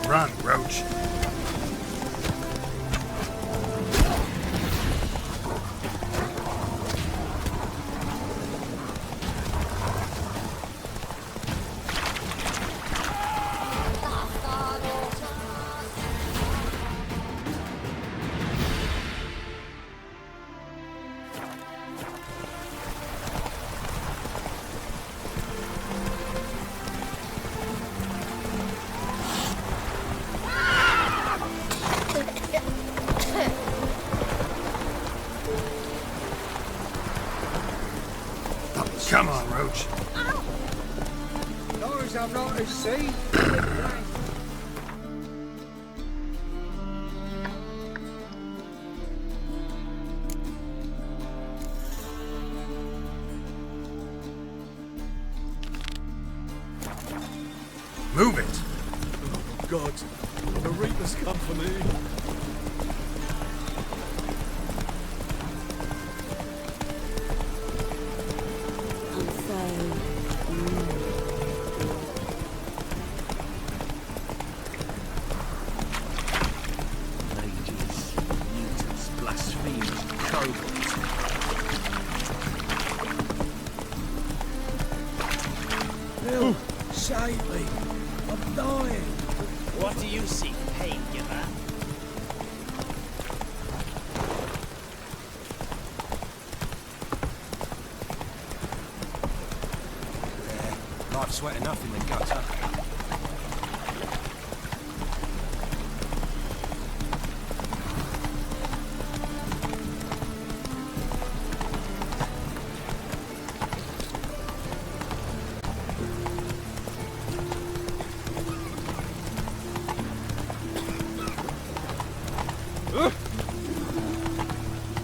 Run, Roach. Come on, Roach. Those I've noticed, see? Move it. Oh, God. The Reaper's come for me. Mages, mutants, blasphemers, kobolds. Help! Save me! I'm dying! What do you seek, pain giver? Life's wet enough in the gutter.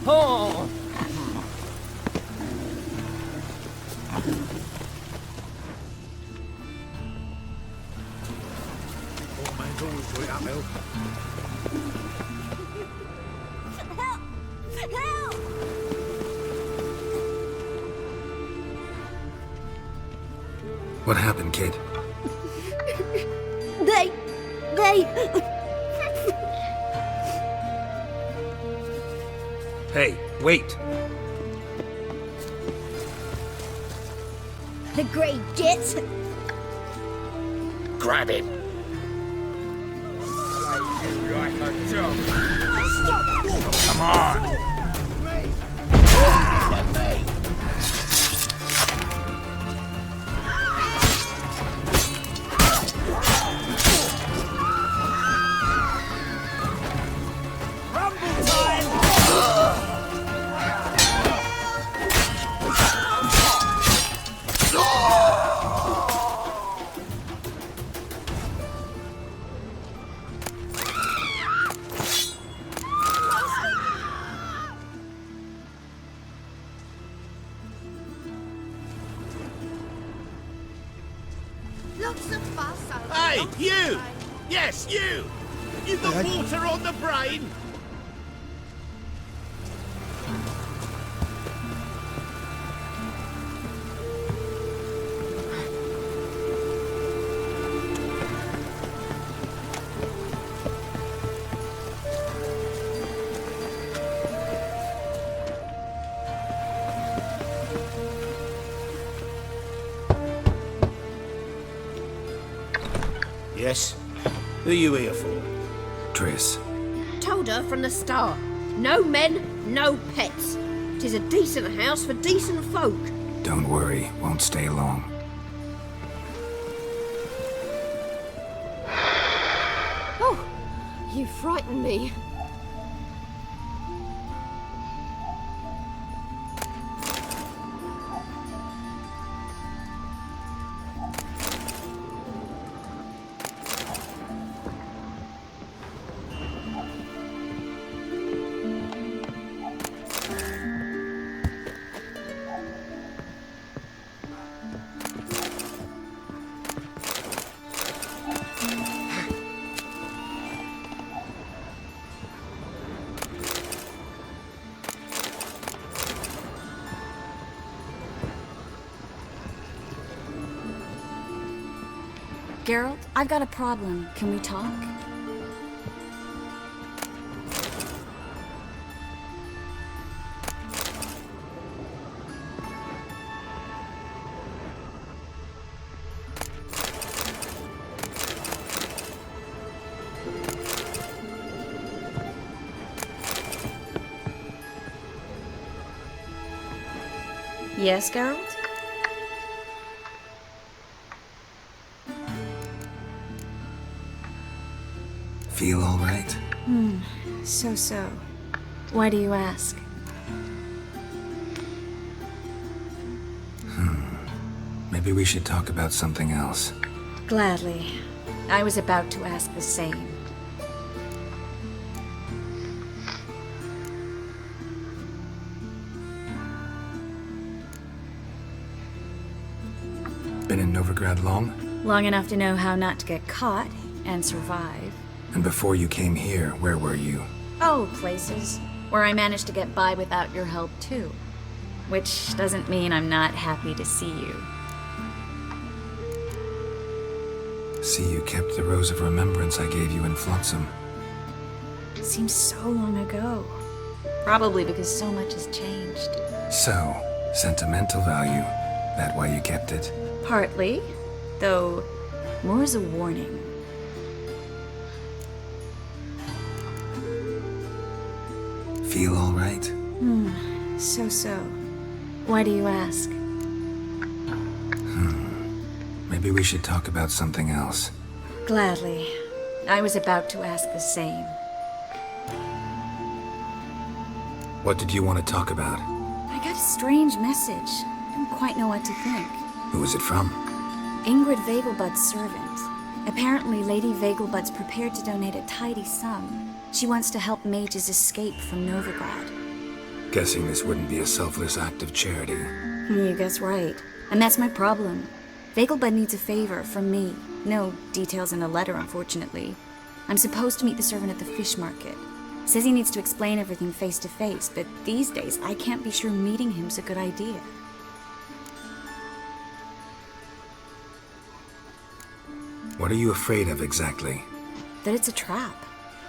Oh! Poor man's always got it uphill. Help! What happened, kid? They... Hey, wait. The Grey Jets. Grab him. Like a job. Come on. Lots of fuss over Hey, lots of you! rain. Yes, you! You've got water on the brain! Yes? Who are you here for? Triss. Told her from the start. No men, no pets. 'Tis a decent house for decent folk. Don't worry, won't stay long. Oh, you frightened me. Geralt, I've got a problem. Can we talk? Yes, Geralt? Feel all right? So. Why do you ask? Maybe we should talk about something else. Gladly. I was about to ask the same. Been in Novigrad long? Long enough to know how not to get caught and survive. And before you came here, where were you? Oh, places where I managed to get by without your help, too. Which doesn't mean I'm not happy to see you. See, you kept the Rose of Remembrance I gave you in Flotsam. Seems so long ago. Probably because so much has changed. So, sentimental value. That why you kept it? Partly, though more as a warning. Feel all right? So. Why do you ask? Maybe we should talk about something else. Gladly. I was about to ask the same. What did you want to talk about? I got a strange message. I don't quite know what to think. Who was it from? Ingrid Vegelbud's servant. Apparently, Lady Vegelbud's prepared to donate a tidy sum. She wants to help mages escape from Novigrad. Guessing this wouldn't be a selfless act of charity. You guess right. And that's my problem. Vegelbud needs a favor from me. No details in the letter, unfortunately. I'm supposed to meet the servant at the fish market. Says he needs to explain everything face to face, but these days I can't be sure meeting him's a good idea. What are you afraid of exactly? That it's a trap.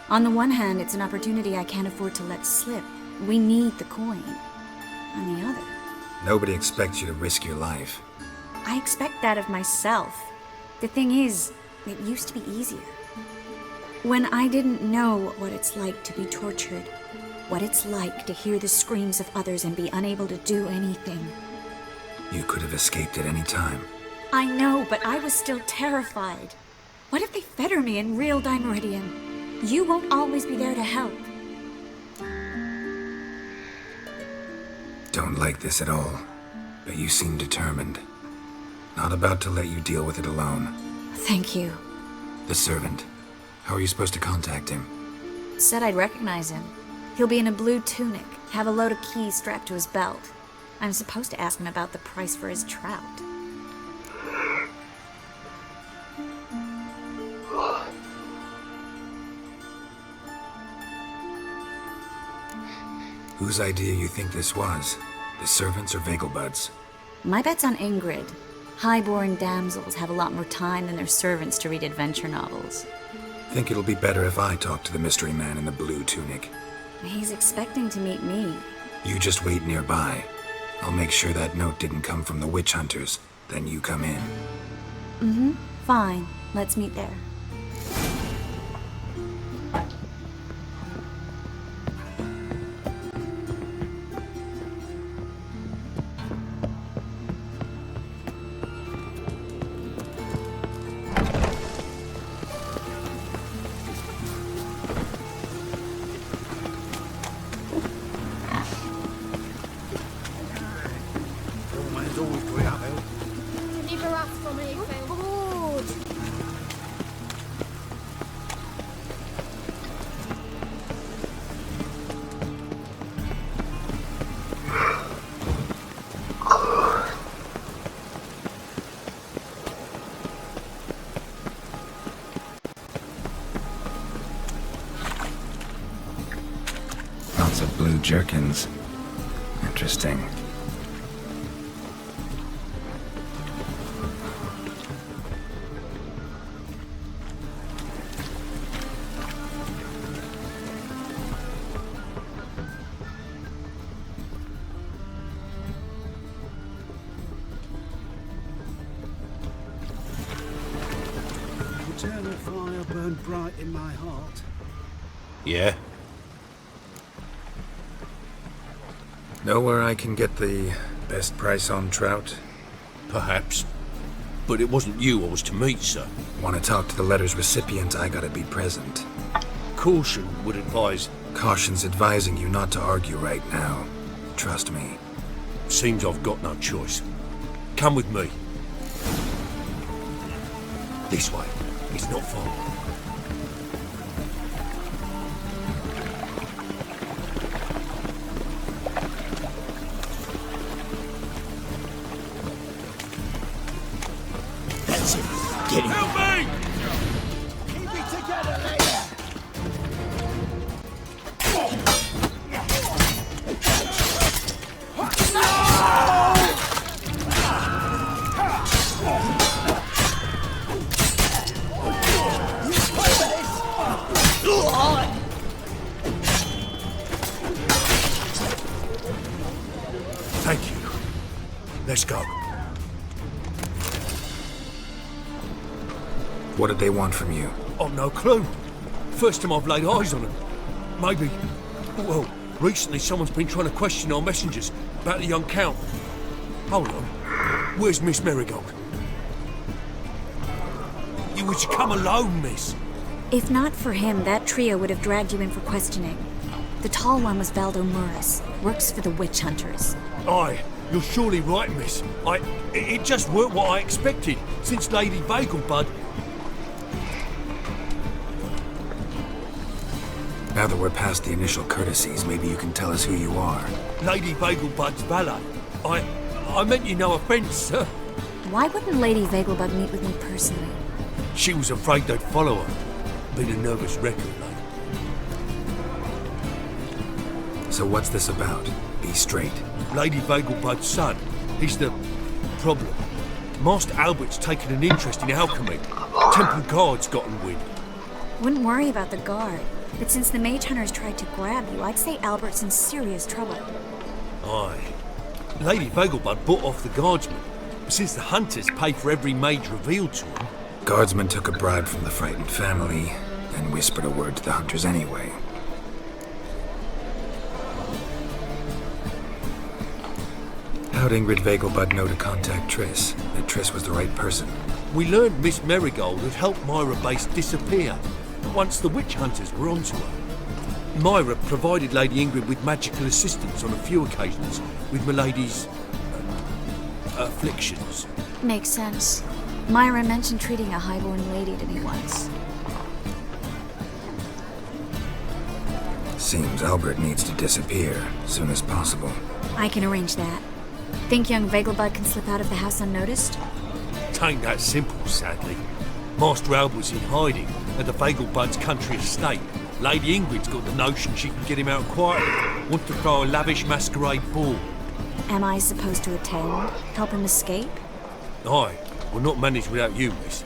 On the one hand, it's an opportunity I can't afford to let slip. We need the coin. On the other, Nobody expects you to risk your life. I expect that of myself. The thing is, it used to be easier. When I didn't know what it's like to be tortured, what it's like to hear the screams of others and be unable to do anything. You could have escaped at any time. I know, but I was still terrified. What if they fetter me in real Dimeridian? You won't always be there to help. Don't like this at all, but you seem determined. Not about to let you deal with it alone. Thank you. The servant. How are you supposed to contact him? Said I'd recognize him. He'll be in a blue tunic, have a load of keys strapped to his belt. I'm supposed to ask him about the price for his trout. Whose idea you think this was? The servants or Vegelbud's? My bet's on Ingrid. High-born damsels have a lot more time than their servants to read adventure novels. Think it'll be better if I talk to the mystery man in the blue tunic. He's expecting to meet me. You just wait nearby. I'll make sure that note didn't come from the witch hunters. Then you come in. Fine. Let's meet there. Poor man's always put up help. Didn't you go up for me, Phil? Lots of blue jerkins. Interesting. Eternal fire burned bright in my heart. Yeah? Know where I can get the Best price on trout? Perhaps. But it wasn't you I was to meet, sir. Want to talk to the letter's recipient, I gotta be present. Caution would advise. Caution's advising you not to argue right now. Trust me. Seems I've got no choice. Come with me. This way. It's not far. That's it. Get him. Help me! Keep it together, later. Thank you. Let's go. What did they want from you? I've no clue. First time I've laid eyes on them. Maybe... Well, recently someone's been trying to question our messengers about the young Count. Hold on. Where's Miss Marigold? You were to come alone, miss. If not for him, that trio would have dragged you in for questioning. The tall one was Valdo Murris, works for the witch hunters. Aye, you're surely right, miss. It just weren't what I expected, since Lady Vagelbud... Now that we're past the initial courtesies, maybe you can tell us who you are. Lady Vagelbud's valet. I meant you no offence, sir. Why wouldn't Lady Vagelbud meet with me personally? She was afraid they'd follow her. Been a nervous wreck of late. So what's this about? Be straight. Lady Vagelbud's son. He's the problem. Master Albert's taken an interest in alchemy. Temple Guard's gotten wind. Wouldn't worry about the guard, but since the mage hunters tried to grab you, I'd say Albert's in serious trouble. Aye. Lady Vagelbud bought off the guardsman. Since the hunters pay for every mage revealed to them. Guardsman took a bribe from the frightened family and whispered a word to the hunters anyway. How'd Ingrid Vagelbud know to contact Triss? That Triss was the right person? We learned Miss Marigold had helped Myra Base disappear once the witch hunters were onto her. Myra provided Lady Ingrid with magical assistance on a few occasions with Milady's... afflictions. Makes sense. Myra mentioned treating a highborn lady to me once. Seems Albert needs to disappear soon as possible. I can arrange that. Think young Vagelbud can slip out of the house unnoticed? Tain't that simple, sadly. Master Albert's in hiding at the Vagelbud's country estate. Lady Ingrid's got the notion she can get him out quietly. Wants to throw a lavish masquerade ball. Am I supposed to attend? Help him escape? Aye, we'll not manage without you, miss.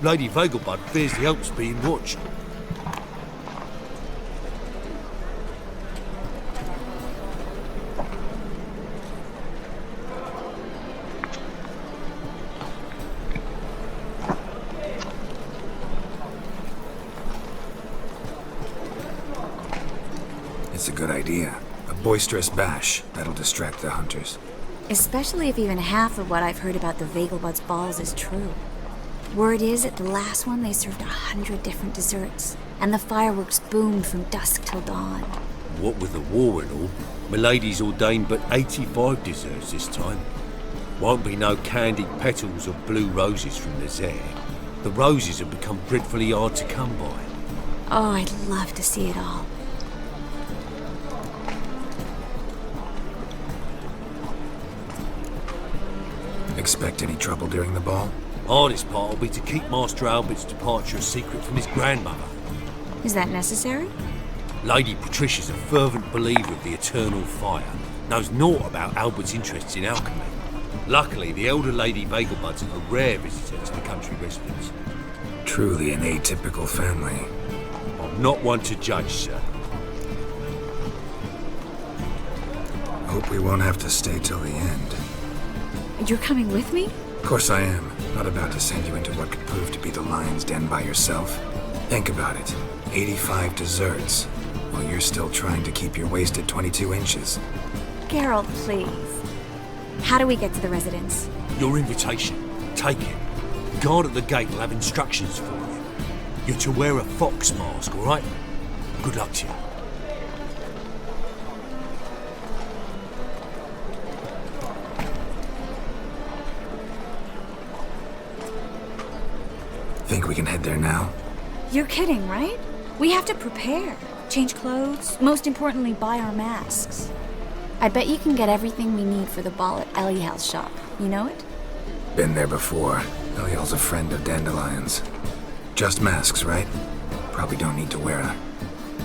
Lady Vagelbud fears the Alps being watched. It's a good idea. A boisterous bash. That'll distract the hunters. Especially if even half of what I've heard about the Vagelbud's balls is true. Word is, at the last one they served 100 different desserts, and the fireworks boomed from dusk till dawn. What with the war and all, Milady's ordained but 85 desserts this time. Won't be no candied petals or blue roses from the Zare. The roses have become dreadfully hard to come by. Oh, I'd love to see it all. Expect any trouble during the ball? Hardest part will be to keep Master Albert's departure a secret from his grandmother. Is that necessary? Lady Patricia's a fervent believer of the eternal fire. Knows naught about Albert's interests in alchemy. Luckily, the elder Lady Vagelbud's a rare visitor to the country residence. Truly an atypical family. I'm not one to judge, sir. Hope we won't have to stay till the end. You're coming with me? Of course I am. Not about to send you into what could prove to be the lion's den by yourself. Think about it. 85 desserts, while you're still trying to keep your waist at 22 inches. Geralt, please. How do we get to the residence? Your invitation. Take it. Guard at the gate will have instructions for you. You're to wear a fox mask, all right? Good luck to you. Think we can head there now? You're kidding, right? We have to prepare. Change clothes. Most importantly, buy our masks. I bet you can get everything we need for the ball at Eliel's shop. You know it? Been there before. Eliel's a friend of Dandelion's. Just masks, right? Probably don't need to wear a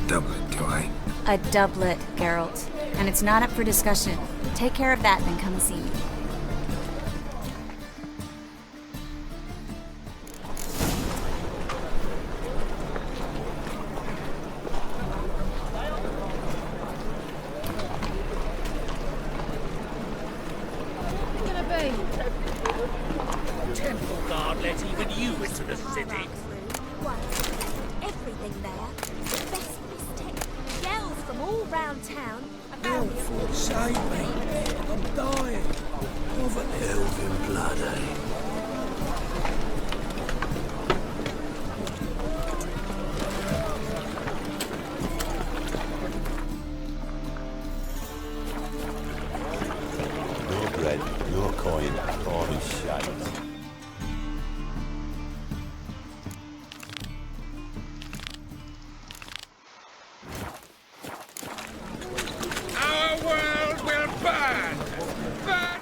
doublet, do I? A doublet, Geralt. And it's not up for discussion. Take care of that, then come see me. Temple Guard let even you into the city. Everything there. The best mistake. Yells from all round town about For save me. I'm dying. Poverty. Elven blood, eh? No bread, no coin, only shite. Our world will burn! Burn!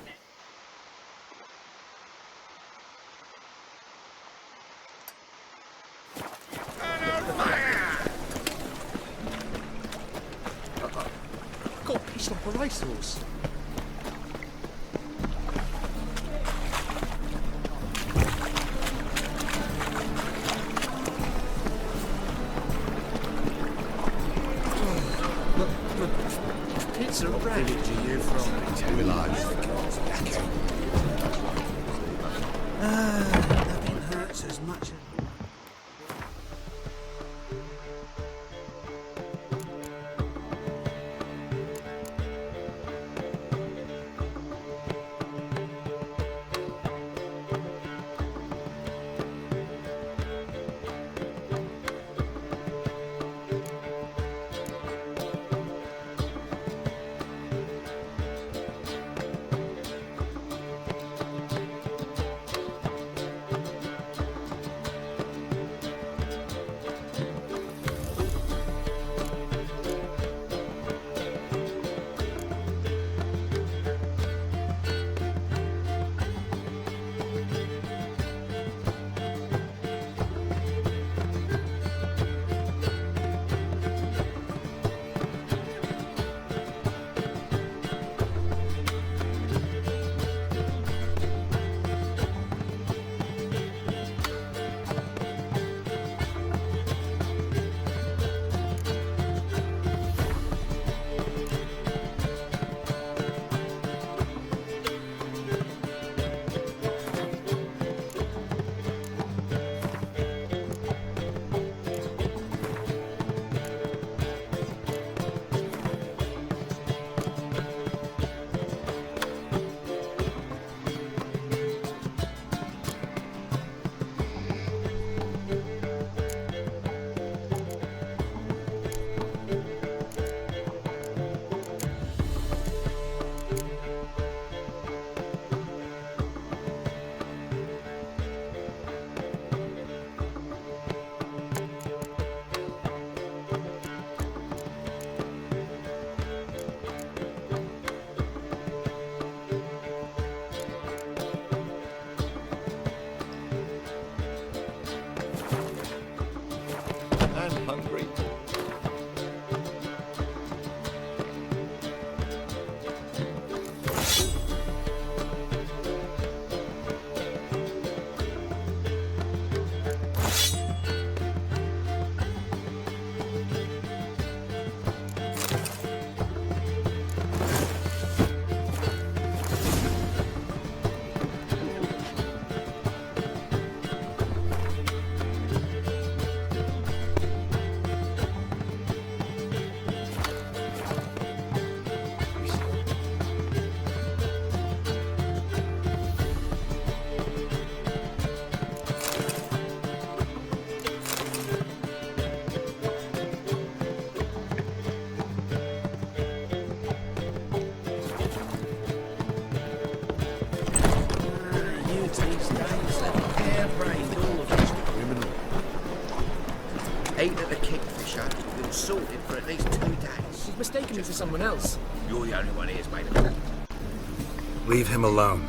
Burn on fire! Got pissed off a racehorse. Pizza and bread. Village are you from? Will I? Nothing hurts as much as... Hair-brained, all of us criminal. Ate at the Kingfisher, been sorted for at least 2 days. You've mistaken me for someone else. You're the only one here's made of it. Leave him alone.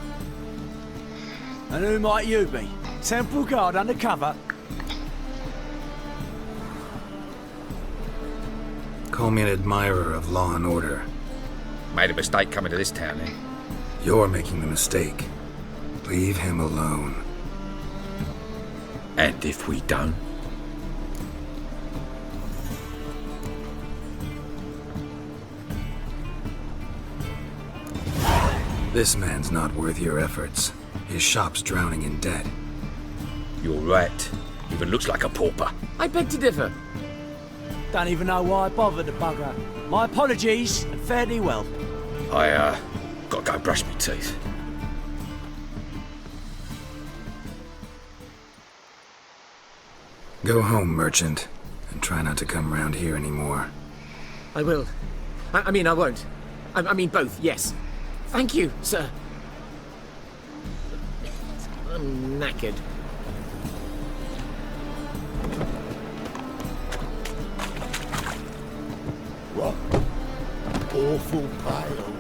And who might you be? Temple Guard undercover? Call me an admirer of law and order. Made a mistake coming to this town, eh? You're making the mistake. Leave him alone. And if we don't? This man's not worth your efforts. His shop's drowning in debt. You're right. Even looks like a pauper. I beg to differ. Don't even know why I bothered the bugger. My apologies, and fare thee well. I, gotta go brush my teeth. Go home, merchant, and try not to come round here anymore. I will. I mean, I won't. I mean, both, yes. Thank you, sir. I'm knackered. What? Awful pale.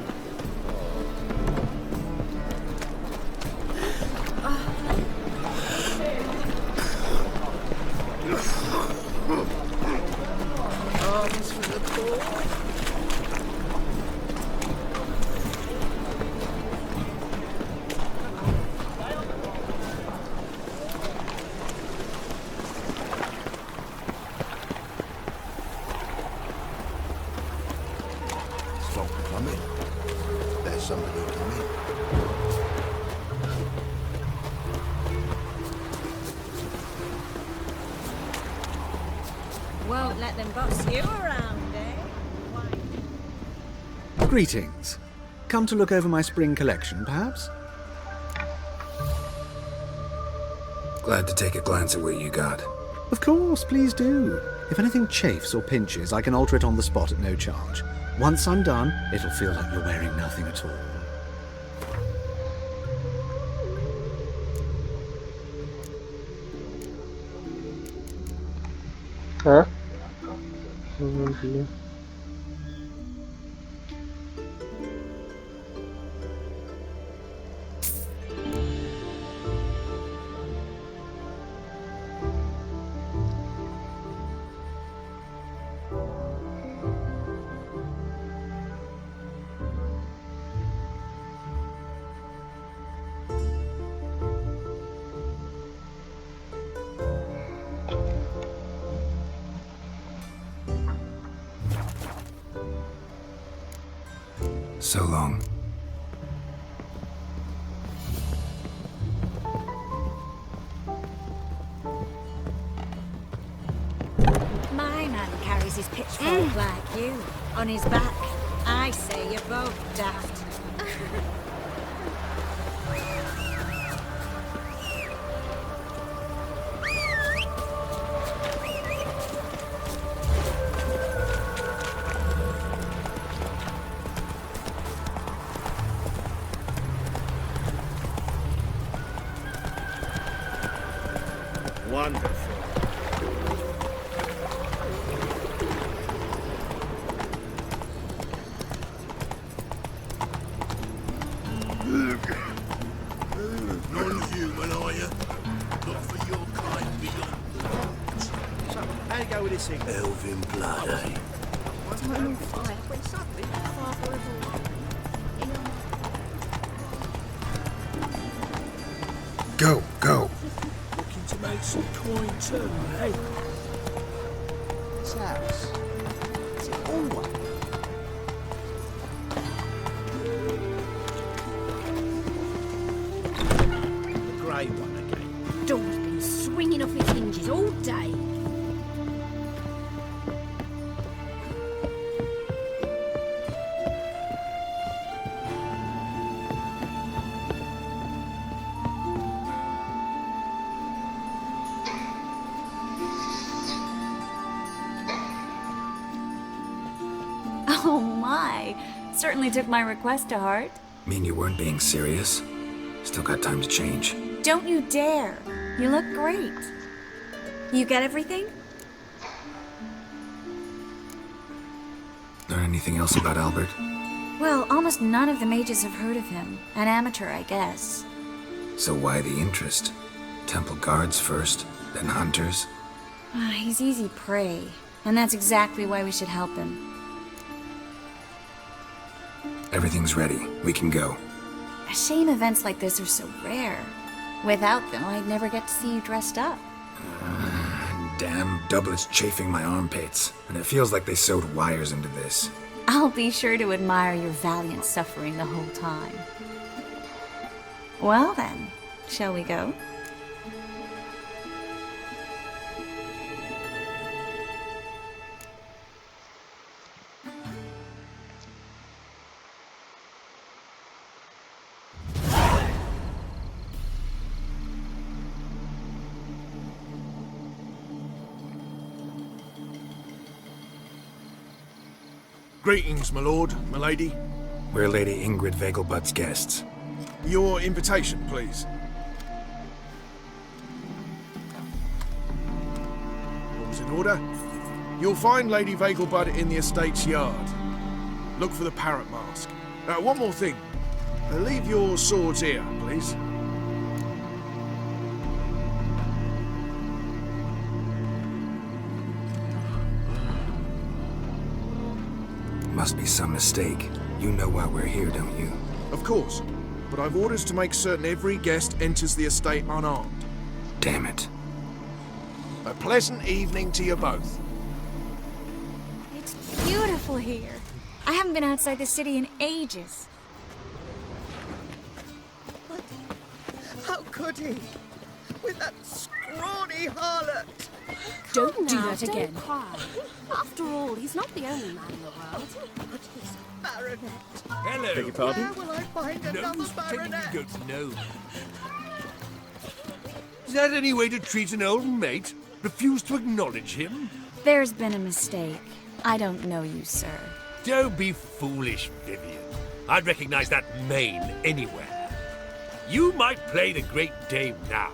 Arms for the poor. Stop coming. There's somebody coming. Won't let them boss you around, eh? Greetings. Come to look over my spring collection, perhaps? Glad to take a glance at what you got. Of course, please do. If anything chafes or pinches, I can alter it on the spot at no charge. Once I'm done, it'll feel like you're wearing nothing at all. Hah? Belum. So long. My man carries his pitchfork like you, on his back. I say you're both daft. Wonderful. Non-human, are you? Not for your kind, beyond. So, how do you go with this thing? Elven blood, eh? Eternal fire when suddenly far forever. Go, go. Looking to make some coin too, hey? This house. Is it all one? The grey one again. Door's been swinging off its hinges all day. Oh my! Certainly took my request to heart. Mean you weren't being serious? Still got time to change. Don't you dare. You look great. You get everything? Learn anything else about Albert? Well, almost none of the mages have heard of him. An amateur, I guess. So why the interest? Temple guards first, then hunters? He's easy prey, and that's exactly why we should help him. Everything's ready. We can go. A shame events like this are so rare. Without them, I'd never get to see you dressed up. Damn doublet's chafing my armpits, and it feels like they sewed wires into this. I'll be sure to admire your valiant suffering the whole time. Well then, shall we go? Greetings, my lord, my lady. We're Lady Ingrid Vegelbud's guests. Your invitation, please. All's in order. You'll find Lady Vegelbud in the estate's yard. Look for the parrot mask. One more thing. Leave your swords here, please. Must be some mistake. You know why we're here, don't you? Of course. But I've orders to make certain every guest enters the estate unarmed. Damn it. A pleasant evening to you both. It's beautiful here. I haven't been outside the city in ages. How could he? With that scrawny harlot! Don't do that again. Don't cry. After all, he's not the only man in the world. But he's baronet. Hello. Beg your pardon? Where will I find another baronet? You don't know. Is that any way to treat an old mate? Refuse to acknowledge him? There's been a mistake. I don't know you, sir. Don't be foolish, Vivian. I'd recognize that mane anywhere. You might play the Great Dame now,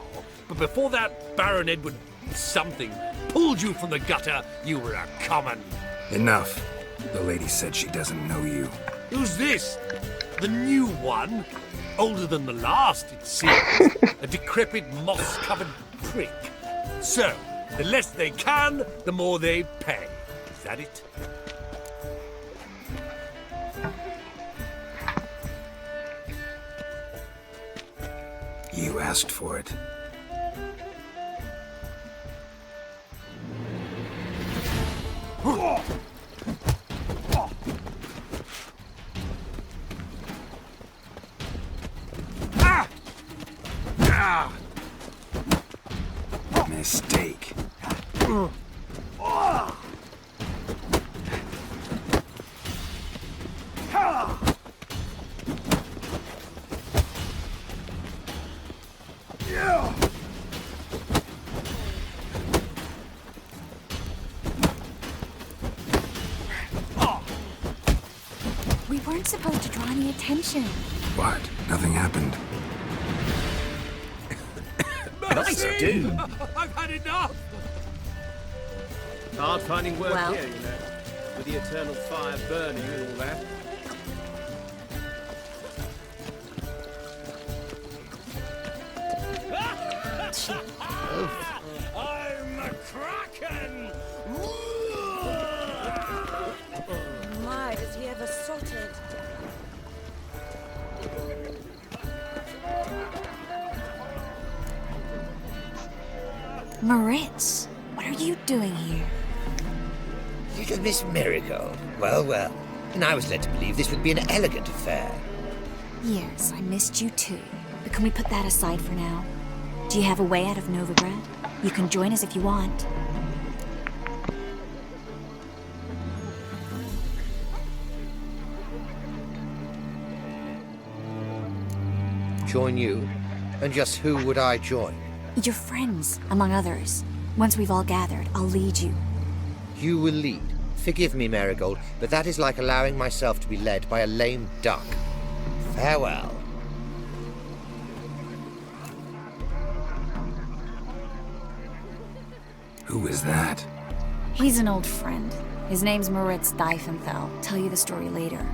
but before that Baron Edward something pulled you from the gutter, you were a common. Enough. The lady said she doesn't know you. Who's this? The new one? Older than the last, it seems. A decrepit, moss-covered prick. So, the less they can, the more they pay. Is that it? You asked for it. Mistake. We weren't supposed to draw any attention. What? Nothing happened. Nice dude. I've had enough. Hard finding work Well. here, you know, with the eternal fire burning and all that. I'm a kraken. My, does he ever sotted? Moritz, what are you doing here? Little Miss Marigold. Well, well. And I was led to believe this would be an elegant affair. Yes, I missed you too. But can we put that aside for now? Do you have a way out of Novigrad? You can join us if you want. Join you? And just who would I join? Your friends, among others. Once we've all gathered, I'll lead you. You will lead. Forgive me, Marigold, but that is like allowing myself to be led by a lame duck. Farewell. Who is that? He's an old friend. His name's Moritz Diefenthal. Tell you the story later.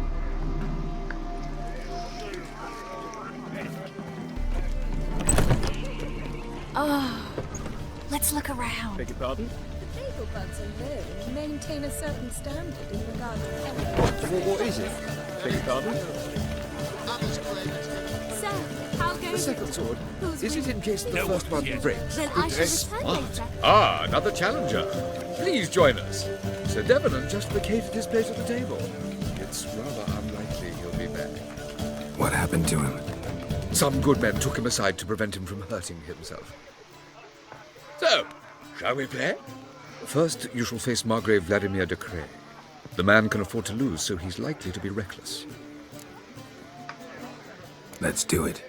Oh, let's look around. Beg your pardon? The Beaglebugs alone maintain a certain standard in regard to elegance. Well, what is it? Beg your pardon? So, how goes The second sword. Who's Is it in case the first one breaks? Then I shall return later. Ah, another challenger. Please join us. Sir Devenant just vacated his place at the table. It's rather unlikely he'll be back. What happened to him? Some good men took him aside to prevent him from hurting himself. So, shall we play? First, you shall face Margrave Vladimir de Cray. The man can afford to lose, so he's likely to be reckless. Let's do it.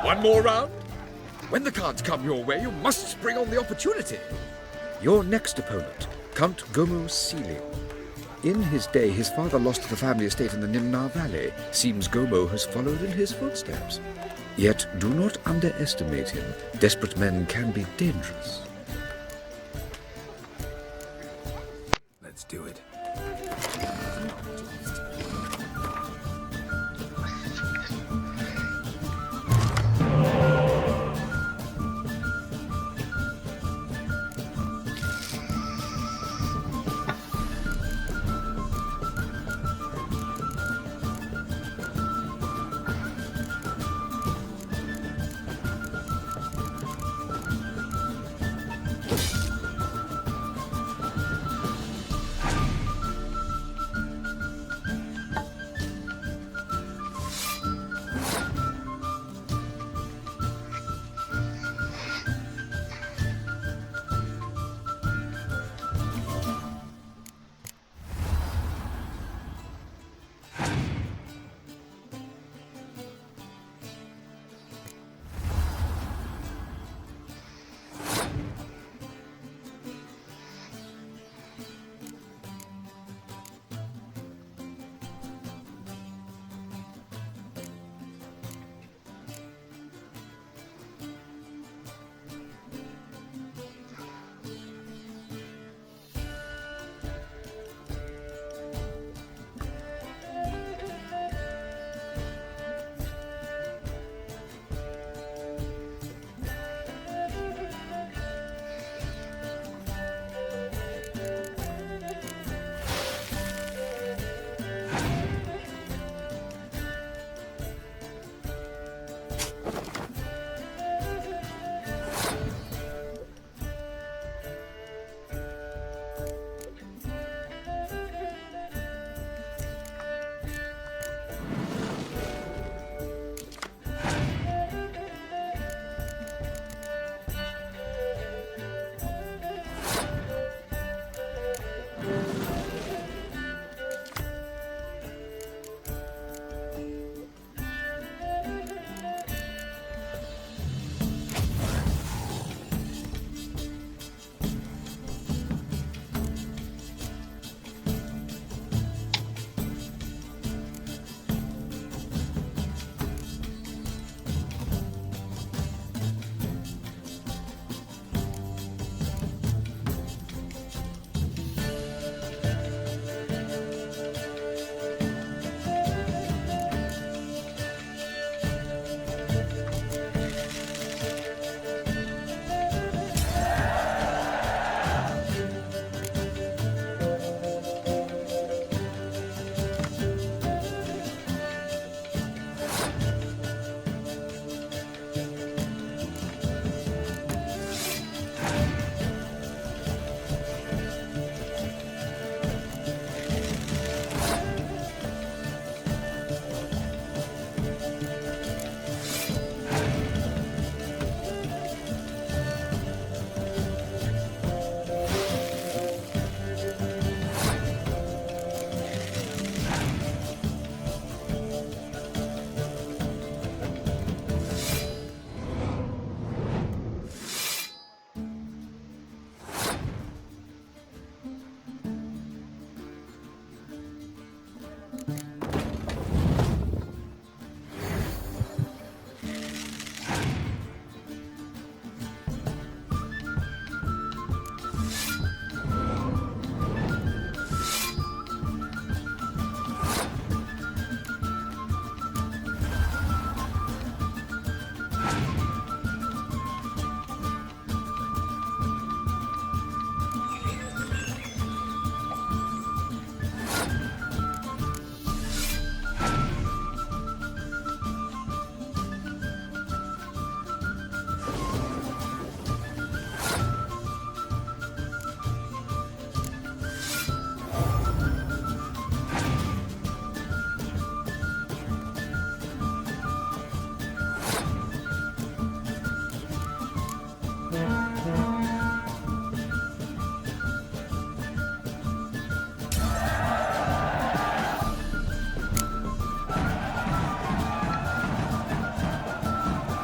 one more round? When the cards come your way, you must spring on the opportunity. Your next opponent, Count Gomo Sealing. In his day, his father lost the family estate in the Nimnar Valley. Seems Gomo has followed in his footsteps. Yet do not underestimate him. Desperate men can be dangerous. Let's do it.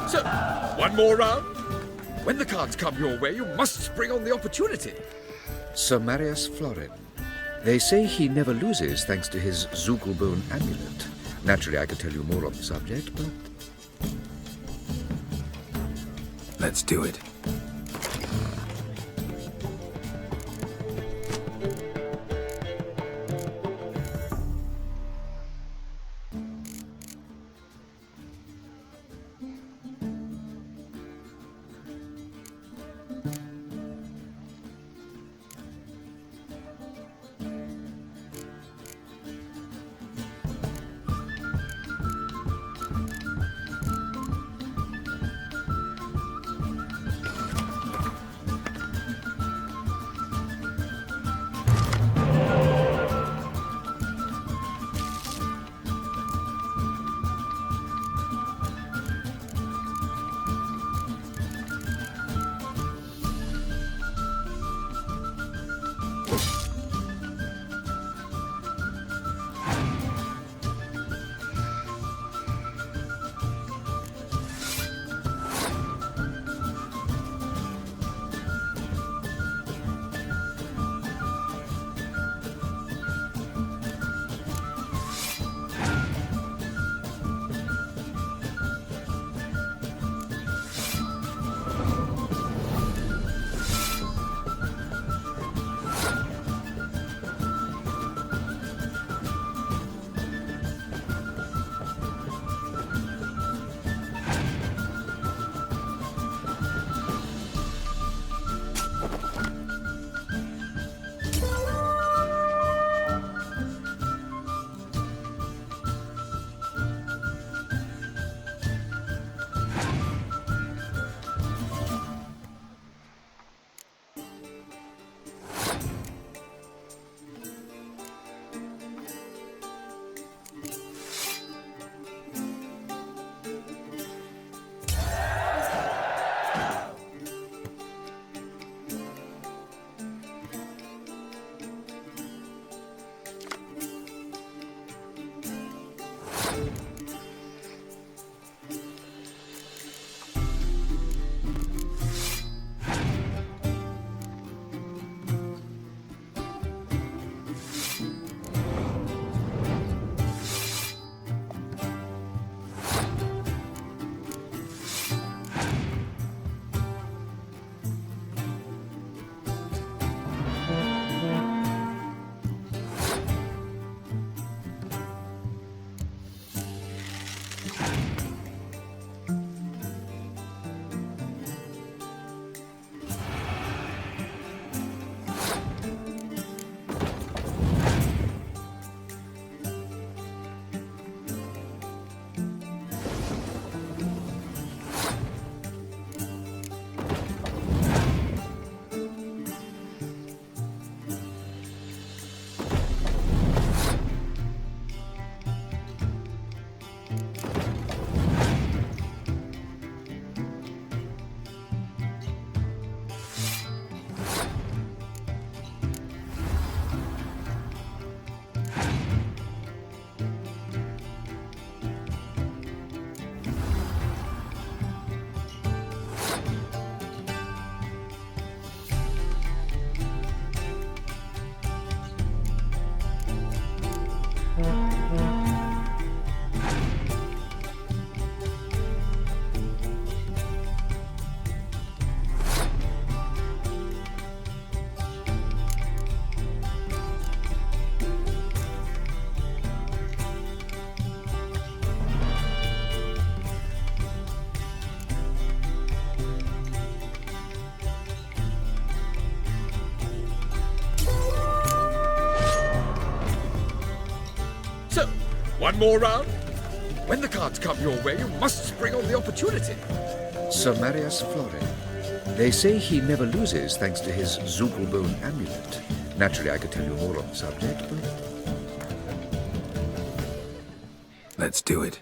So, one more round. When the cards come your way, you must spring on the opportunity. Sir Marius Florin. They say he never loses thanks to his Zugelbone amulet. Naturally, I could tell you more on the subject, but... Let's do it. One more round. When the cards come your way, you must spring on the opportunity. Sir Marius Florin. They say he never loses thanks to his Zugelbone amulet. Naturally, I could tell you more on the subject, but... Let's do it.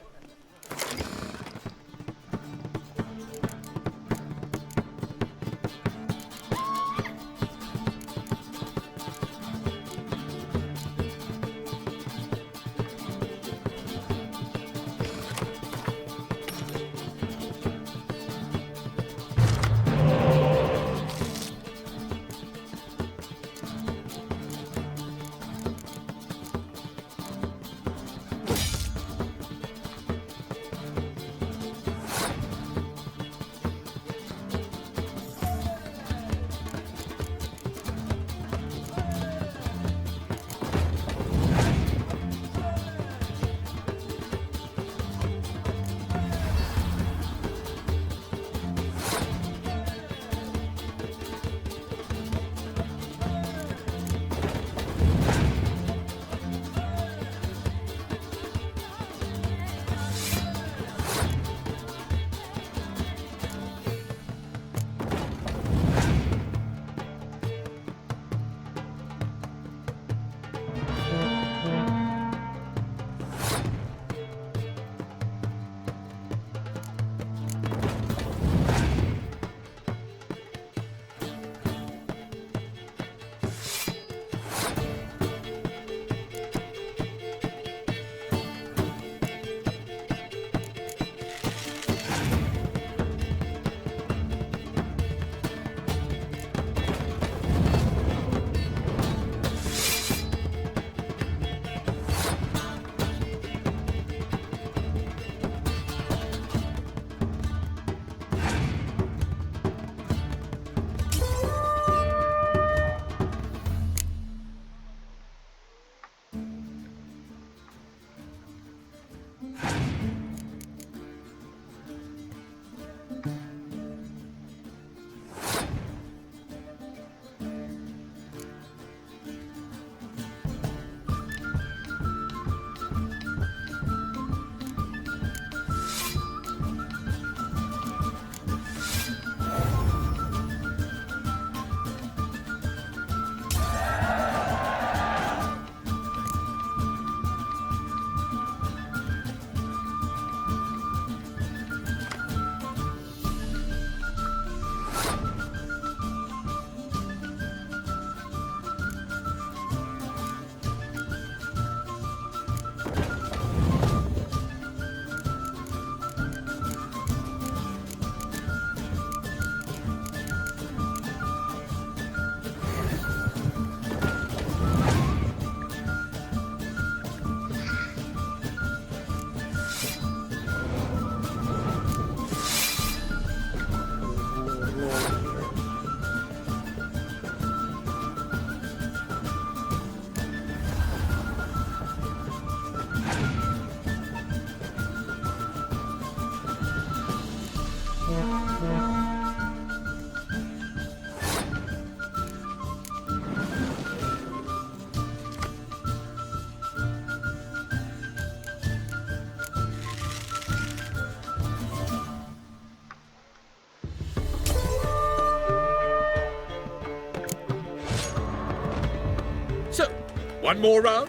one more round?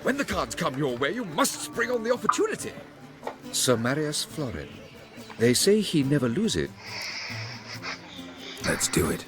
When the cards come your way, you must spring on the opportunity. Sir Marius Florin. They say he never loses. Let's do it.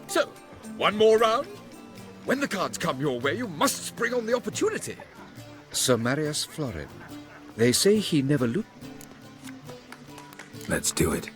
So, one more round? When the cards come your way, you must spring on the opportunity. Sir Marius Florin. They say he never loses. Let's do it.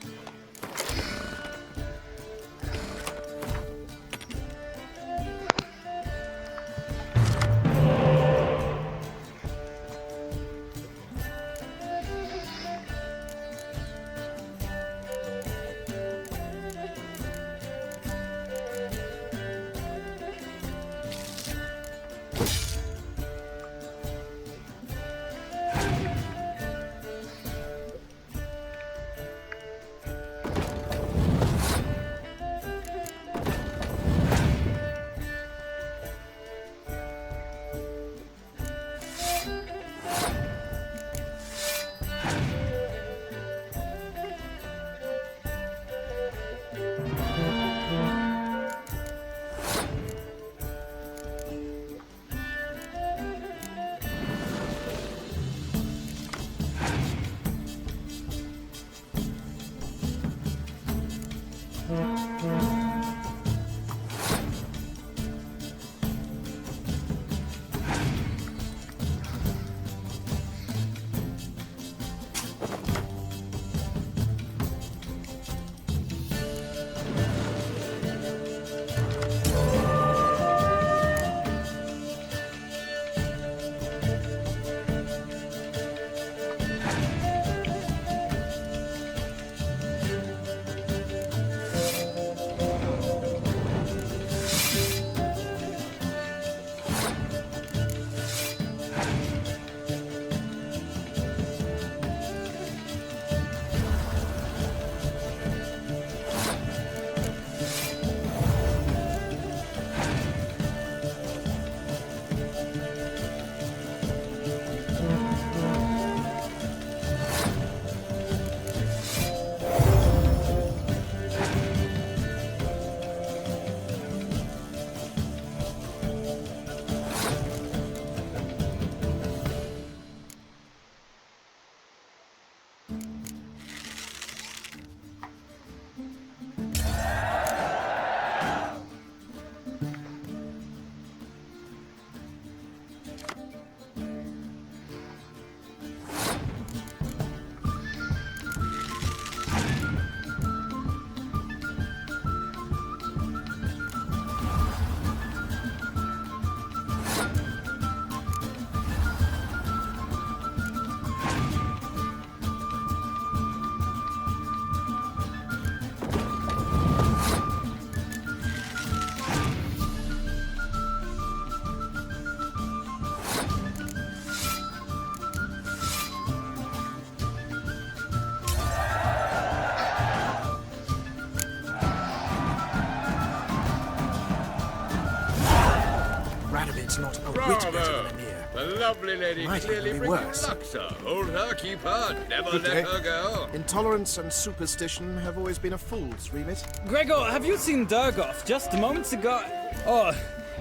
Rabbit's not a whit Bravo! better than Anir. The lovely lady Might clearly even be brings worse. you luck, sir. Hold her, keep her, never Good let day. her go. Intolerance and superstition have always been a fool's remit. Gregor, have you seen Durgoff just moments ago? Oh,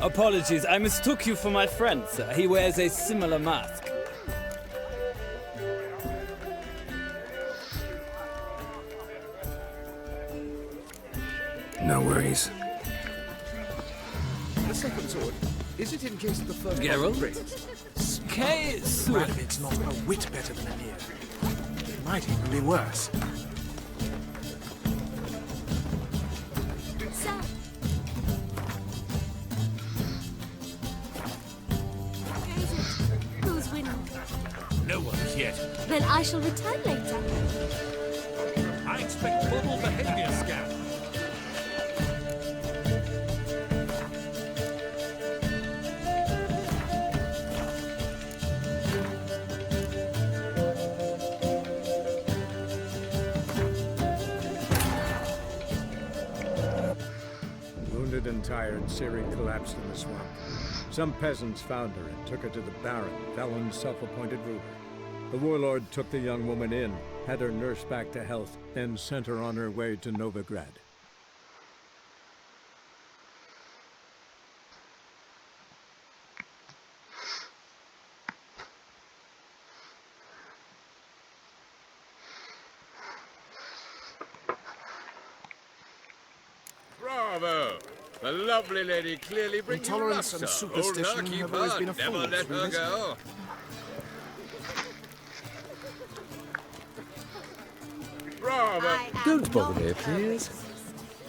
apologies. I mistook you for my friend, sir. He wears a similar mask. No worries. The second sword, is it in case the first Geralt? one breaks? K. Rabbit's not a whit better than Anir. It might even be worse. Sir. Who's winning? No one's yet. Then I shall return later. I expect formal behavior scan. Wounded and tired, Ciri collapsed in the swamp. Some peasants found her and took her to the Baron, Valen's self-appointed ruler. The warlord took the young woman in, had her nursed back to health, then sent her on her way to Novigrad. Bravo! The lovely lady clearly brings you luck, Intolerance and sir. superstition Hold her, keep have always her, been a never fool's let her remit. go. Bravo! Don't bother me, please.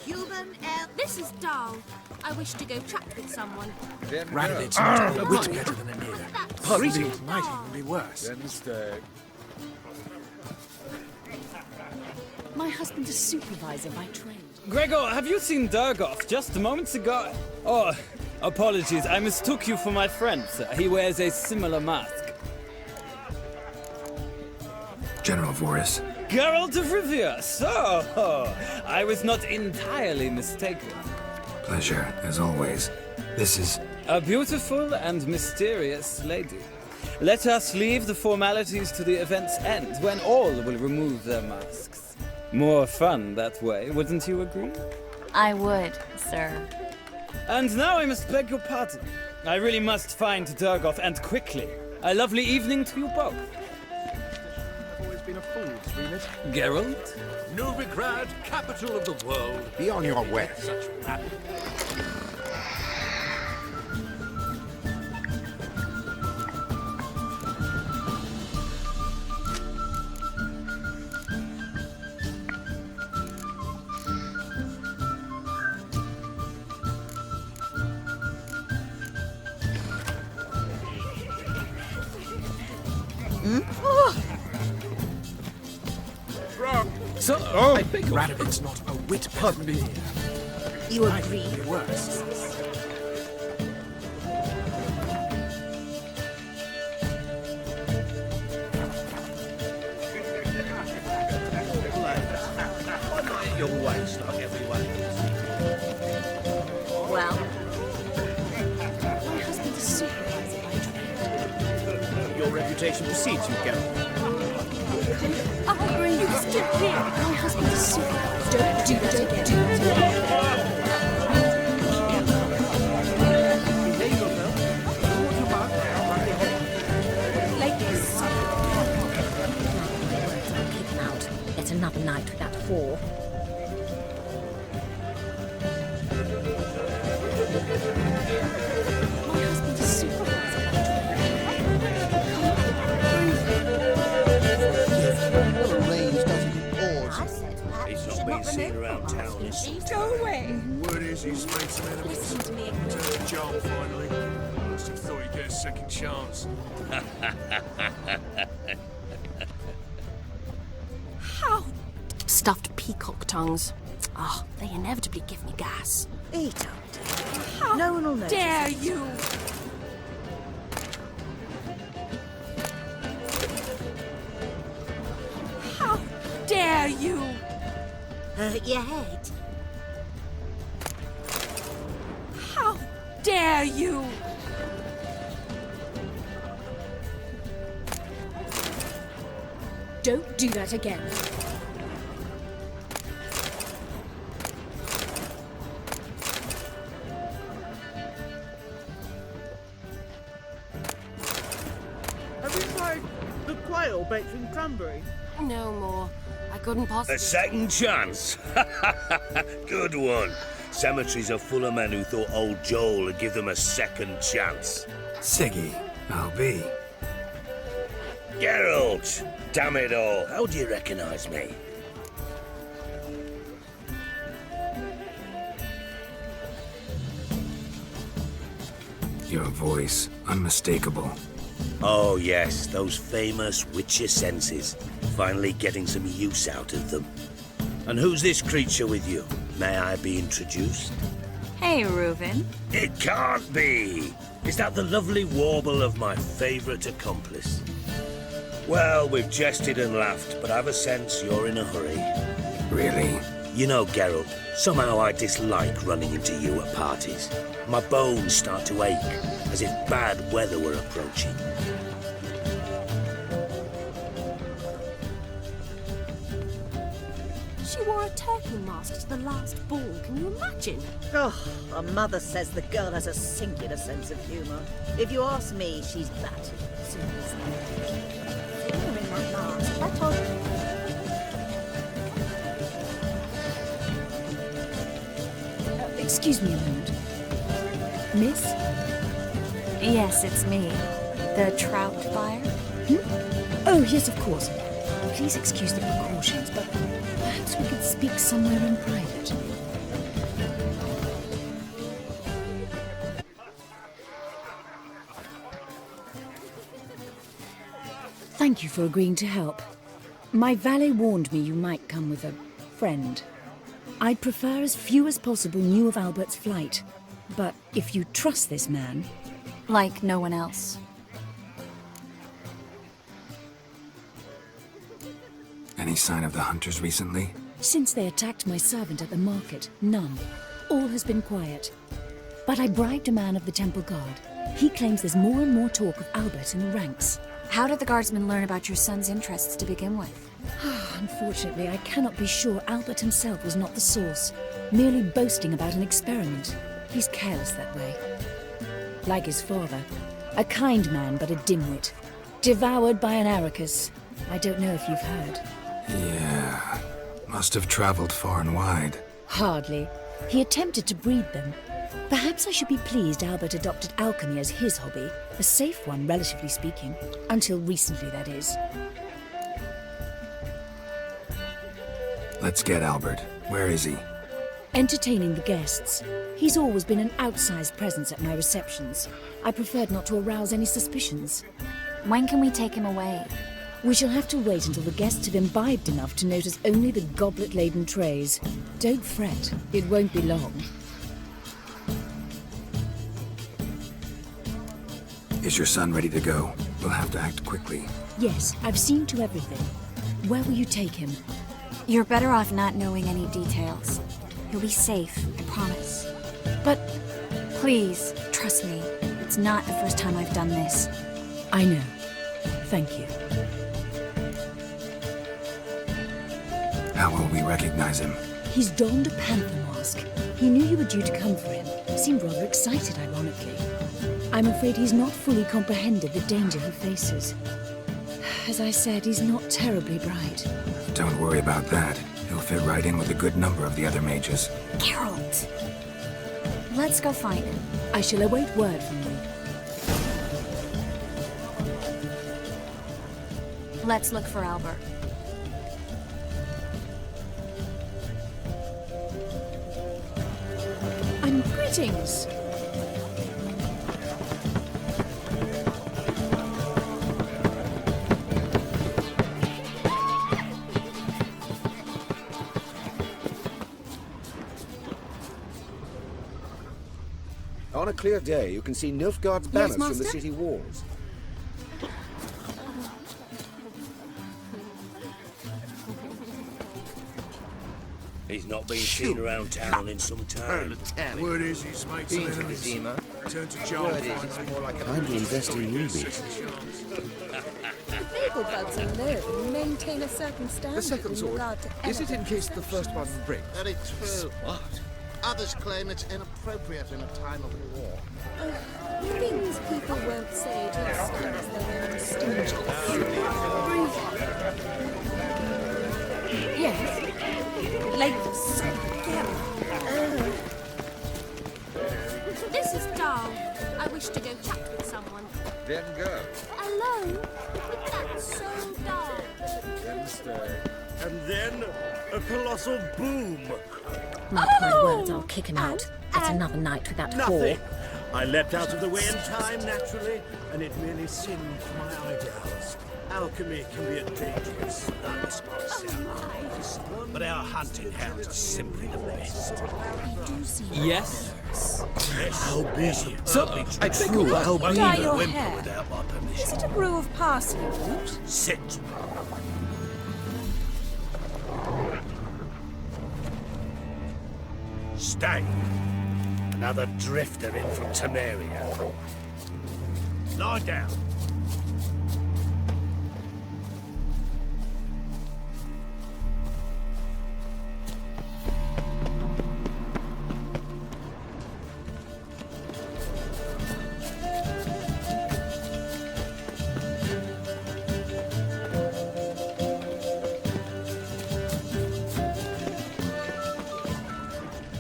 Human elf. This is dull. I wish to go chat with someone. Rabbit's not a whit better than Anir. Pardon me. It might even be worse. Then stay. My husband's a supervisor by trade. Gregor, have you seen Durgoff just moments ago? Oh, apologies. I mistook you for my friend, sir. He wears a similar mask. General Voris. Geralt of Rivia. So, I was not entirely mistaken. Pleasure, as always. This is... A beautiful and mysterious lady. Let us leave the formalities to the event's end, when all will remove their masks. More fun that way, wouldn't you agree? I would, sir. And now I must beg your pardon. I really must find Durgoff, and quickly. A lovely evening to you both. Always been a fool's remit. Geralt? Novigrad, capital of the world. Be on your way. Such rapid. So, I beg your Rabbit's not a whit better than me. You Might agree? even be worse. Your waist like everyone Well, my husband's a supervisor by trade. Your reputation precedes you, Geralt. I'll bring you still here. My husband's a supervisor. Don't do that again. Ladies. Keep him out. It's another night without four. My husband's a supervisor by He's not been seen around town. Go away. Word is he's made some enemies. Turned John finally. Must have thought he'd get a second chance. How? Stuffed peacock tongues. Oh, they inevitably give me gas. Eat up. How No one will notice. dare you? How dare you? Hurt your head. How dare you? Don't do that again. Have you tried the quail baked in cranberry? No more. I couldn't possibly... A second chance? Good one. Cemeteries are full of men who thought old Joel would give them a second chance. Siggy, I'll be. Geralt! Damn it all, how do you recognize me? Your voice, unmistakable. Oh yes, those famous Witcher senses. Finally getting some use out of them. And who's this creature with you? May I be introduced? Hey, Reuven. It can't be! Is that the lovely warble of my favourite accomplice? Well, we've jested and laughed, but I've a sense you're in a hurry. Really? You know, Geralt, somehow I dislike running into you at parties. My bones start to ache, as if bad weather were approaching. She wore a turkey mask to the last ball. Can you imagine? Oh, her mother says the girl has a singular sense of humour. If you ask me, she's batty. In that mask. I told you. Excuse me a moment. Miss? Yes, it's me. The trout buyer? Oh, yes, of course. Please excuse the precautions, but perhaps we could speak somewhere in private. Thank you for agreeing to help. My valet warned me you might come with a friend. I'd prefer as few as possible knew of Albert's flight. But if you trust this man... Like no one else. Any sign of the hunters recently? Since they attacked my servant at the market, none. All has been quiet. But I bribed a man of the Temple Guard. He claims there's more and more talk of Albert in the ranks. How did the guardsmen learn about your son's interests to begin with? Unfortunately, I cannot be sure Albert himself was not the source, merely boasting about an experiment. He's careless that way. Like his father, a kind man but a dimwit. Devoured by an Arrakis. I don't know if you've heard. Yeah. Must have traveled far and wide. Hardly. He attempted to breed them. Perhaps I should be pleased Albert adopted alchemy as his hobby. A safe one, relatively speaking. Until recently, that is. Let's get Albert. Where is he? Entertaining the guests. He's always been an outsized presence at my receptions. I preferred not to arouse any suspicions. When can we take him away? We shall have to wait until the guests have imbibed enough to notice only the goblet-laden trays. Don't fret, it won't be long. Is your son ready to go? We'll have to act quickly. Yes, I've seen to everything. Where will you take him? You're better off not knowing any details. He'll be safe, I promise. But... Please, trust me. It's not the first time I've done this. I know. Thank you. How will we recognize him? He's donned a panther mask. He knew you were due to come for him. Seemed rather excited, ironically. I'm afraid he's not fully comprehended the danger he faces. As I said, he's not terribly bright. Don't worry about that. He'll fit right in with a good number of the other mages. Geralt! Let's go find him. I shall await word from you. Let's look for Albert. And greetings! On a clear day, you can see Nilfgaard's banners from the Master? city walls. He's not been seen around town in some time. Word is he's made some enemies. Turn to Joel. Word is it's more like a... Time to invest in newbies. The Vegelbuds alone maintain a certain standard The second in sword, regard to is it in elegant case the first one breaks? Very true. Smart. Others claim it's inappropriate in a time of war. things people won't say to excuse their own stinginess. Yes? Ladies, This is dull. I wish to go chat with someone. Then go. Alone? That's so dull. Then stay. And then a colossal boom. Mark my words, I'll kick him out. It's another night with that Nothing. whore. I leapt out of the way in time, naturally, and it merely singed my ideals. Alchemy can be a dangerous art, but our hunting hounds are simply the best. Yes? How be? Sir, I beg your How be Dye the your whimper hair. without my permission? Is it a brew of parsley root? Sit. Stay. Another drifter in from Temeria. Lie down.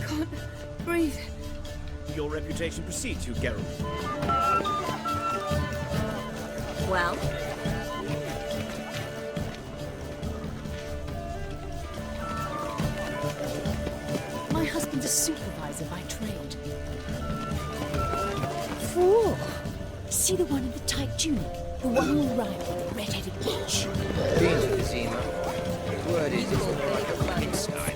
Can't breathe. Your reputation precedes you, Geralt. Well? My husband's a supervisor by trade. Four. See the one in the tight tunic? The one who arrived with the red-headed bitch. Word is, it's more like a fucking sky.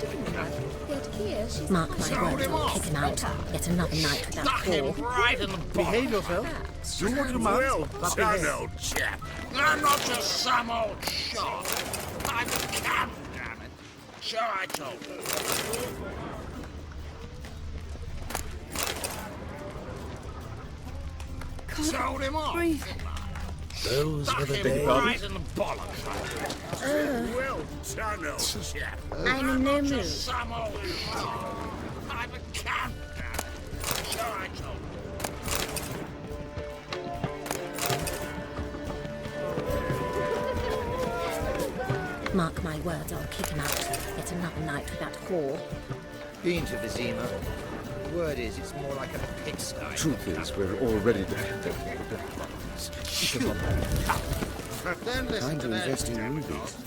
Yet here she's Mark my words, I'll kick him out. Yet another night with that whore. Right in the Behave yourself. Do what you must. Well but done, behave. old chap. I'm not just some old shot. I'm a camp, damn it. Sure, I told you. Can't Sold him off. breathe. Those were the Him days. right in the bollocks. Well done, old chap. I'm in no mood. Just some old shot. I'm a camp, damn it. Sure, I told you. Mark my words, I'll kick him out. Yet another night with that whore. Been to Vizima. Word is, it's more like a pigsty. Truth is, we're already dependent on the black ones. Then listen Time to to that. invest in rubies.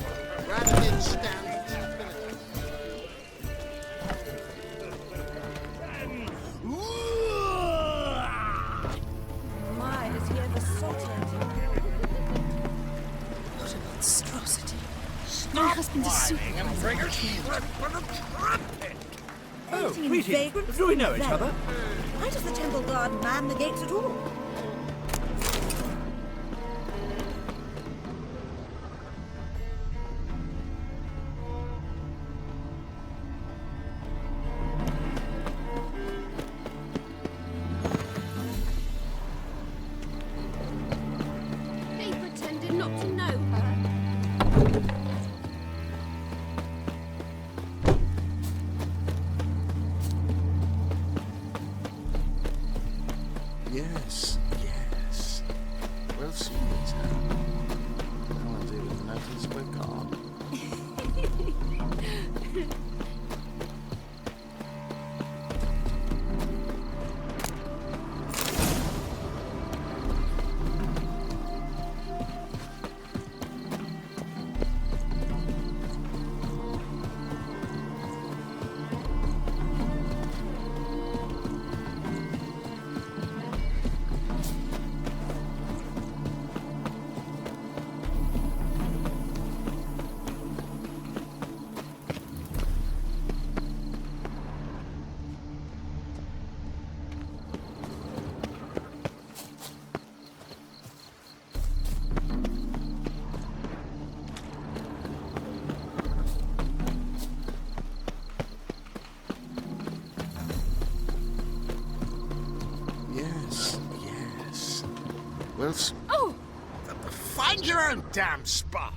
Rather stand stability. My, has he ever sorted? What a monstrosity. My husband's a supervisor by trade. Oh, greetings. Do we know each other? Why does the temple guard man the gates at all? He pretended not to know her. Yes, yes. We'll see later. I'll deal with the notice we've got. Yes, yes. We'll see. Oh! The find your own damn spot.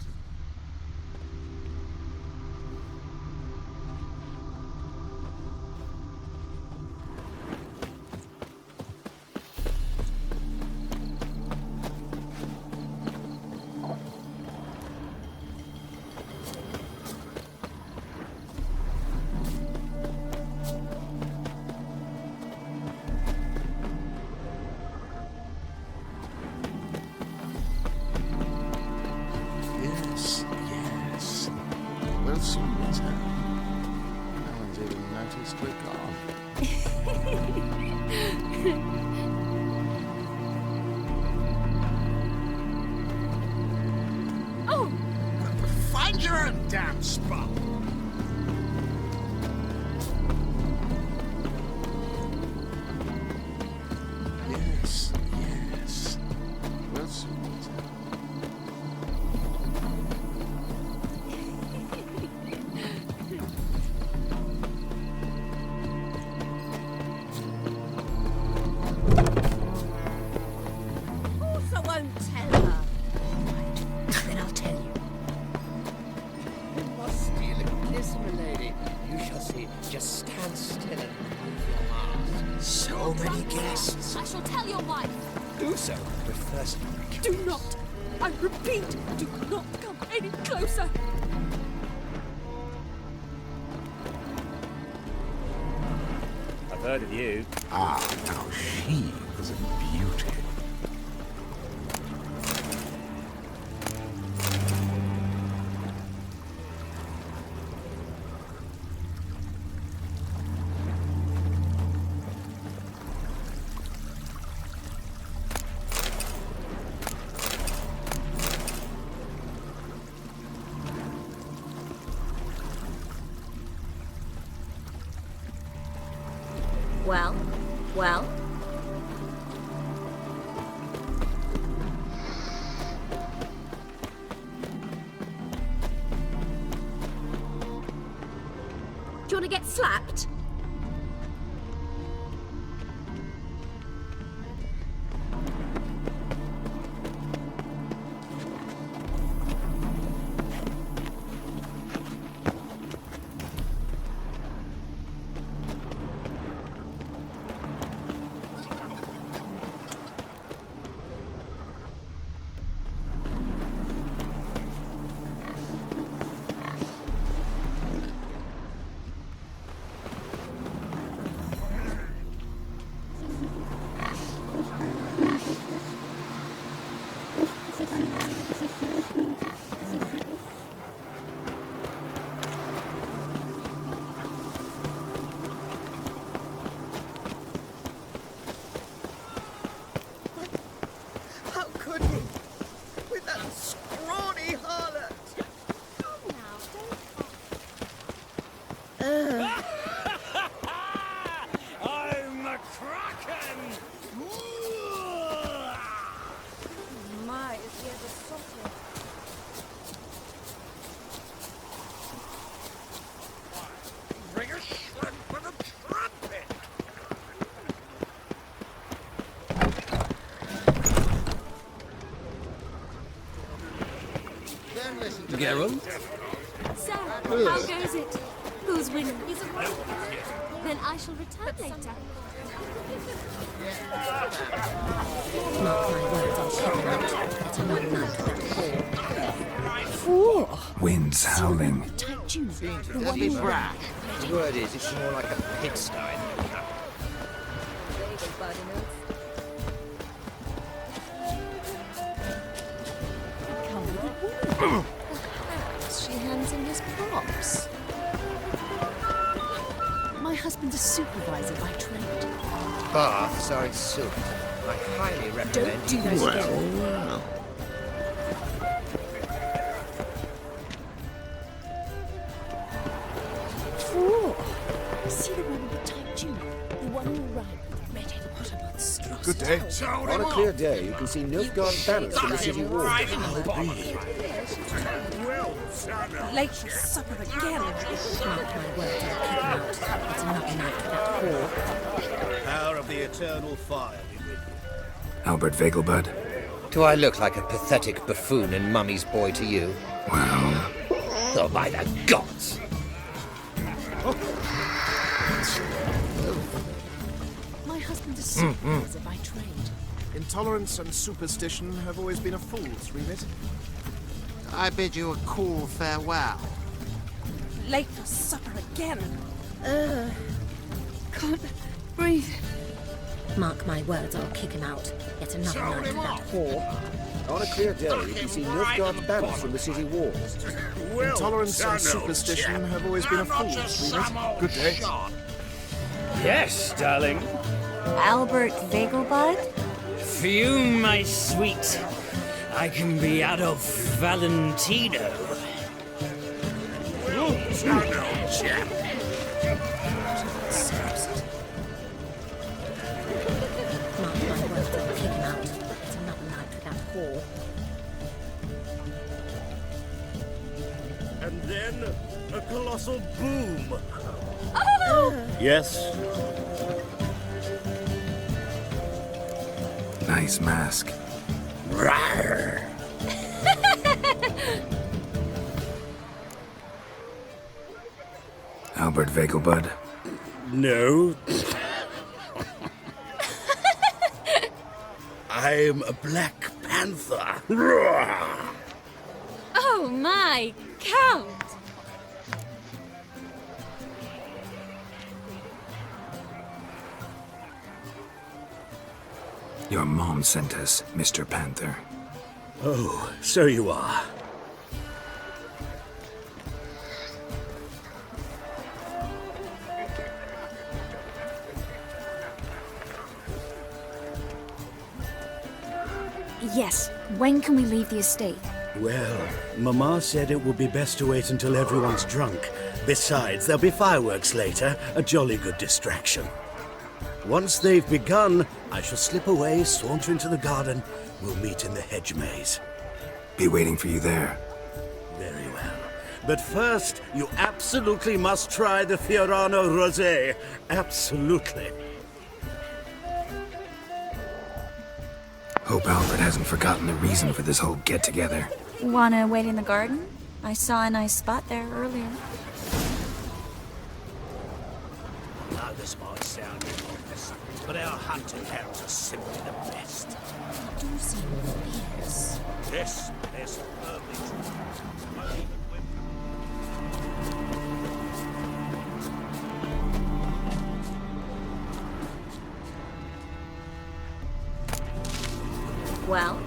Yes, yes. We'll soon return. No one's even noticed we're gone. Oh! Find your own damn spot. Yes, yes. We'll soon return. Of course I won't tell her. Then I'll tell you. You must steal a kiss, my lady. You shall see. Just stand still and remove your mask. So many guests. I shall tell your wife. Do so, but first... Do not. I repeat, do not come any closer. I've heard of you. Ah, now she was a beauty. Well? Well? Do you want to get slapped? How could he? With that scrawny harlot! Come now, I'm a kraken! My, is he ever salty? Bring a shrimp with a trumpet! Geralt? So, how goes it? Who's winning? Then I shall return later. Mark my words, I'll keep him out. It's a long night without a Four. Winds howling. Tight tune. The Don't one be you brash. The word is, it's more like a pigsty than a cup. come with a woman. Perhaps she hands him his props. My husband's a supervisor by trade. Baths are in silk. I highly recommend do you that visit. again. Four. See the one with the tight tune? The one on the right with the red-headed what a monstrosity. Good day. On a clear day, you can see Nilfgaard banners from the city wall. Late for supper again. Mark my words, I'll keep him out. It's another night without whore. Power of the eternal fire be with you. Albert Vegelbud, Do I look like a pathetic buffoon and Mummy's boy to you? Well... Oh, by the gods! My husband is so aggressive by trade. Intolerance and superstition have always been a fool's remit. I bid you a cool farewell. Late for supper again. Can't breathe. Mark my words, I'll kick him out. Yet another night for that whore. On a clear day, you can see Nilfgaard's banners from the city walls. Intolerance and superstition have always been a fool's remit. Good day. Yes, darling. Albert Vegelbud? Fume, my sweet. I can be Adolf Valentino. Chap. Mark my words, I'll kick him out. Yet another night for that whore. And then a colossal boom. Oh! Yes? Nice mask. Rawr. Albert Vegelbud? No. I'm a Black Panther. Rawr. Oh my, Count! Your mom sent us, Mr. Panther. Oh, so you are. Yes. When can we leave the estate? Well, Mama said it would be best to wait until everyone's drunk. Besides, there'll be fireworks later, a jolly good distraction. Once they've begun, I shall slip away, saunter into the garden. We'll meet in the hedge maze. Be waiting for you there. Very well. But first, you absolutely must try the Fiorano Rosé. Absolutely. Hope Albert hasn't forgotten the reason for this whole get-together. Wanna wait in the garden? I saw a nice spot there earlier. Now, this might sound obvious, but our hunting hounds are simply the best. Do seem fierce. Yes, they're superbly trained. Well?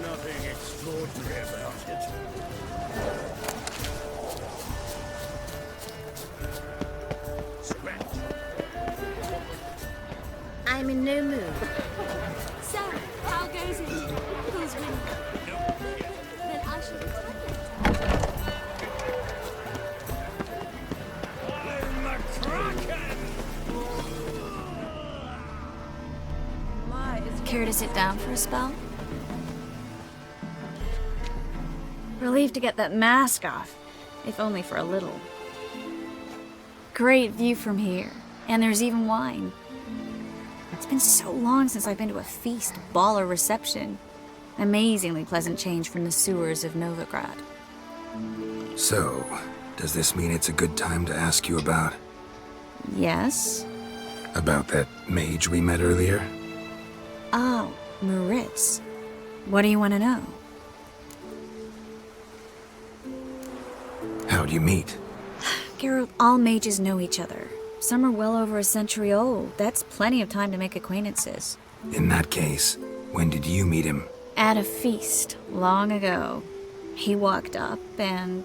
Nothing extraordinary about it. I'm in no mood. So, how goes it? Who's winning? Then I shall return Care to sit down for a spell? Relieved to get that mask off, if only for a little. Great view from here, and there's even wine. It's been so long since I've been to a feast, ball, or reception. Amazingly pleasant change from the sewers of Novigrad. So, does this mean it's a good time to ask you about... Yes? About that mage we met earlier? Oh, Maritz. What do you want to know? How'd you meet? Geralt, all mages know each other. Some are well over a century old. That's plenty of time to make acquaintances. In that case, when did you meet him? At a feast, long ago. He walked up and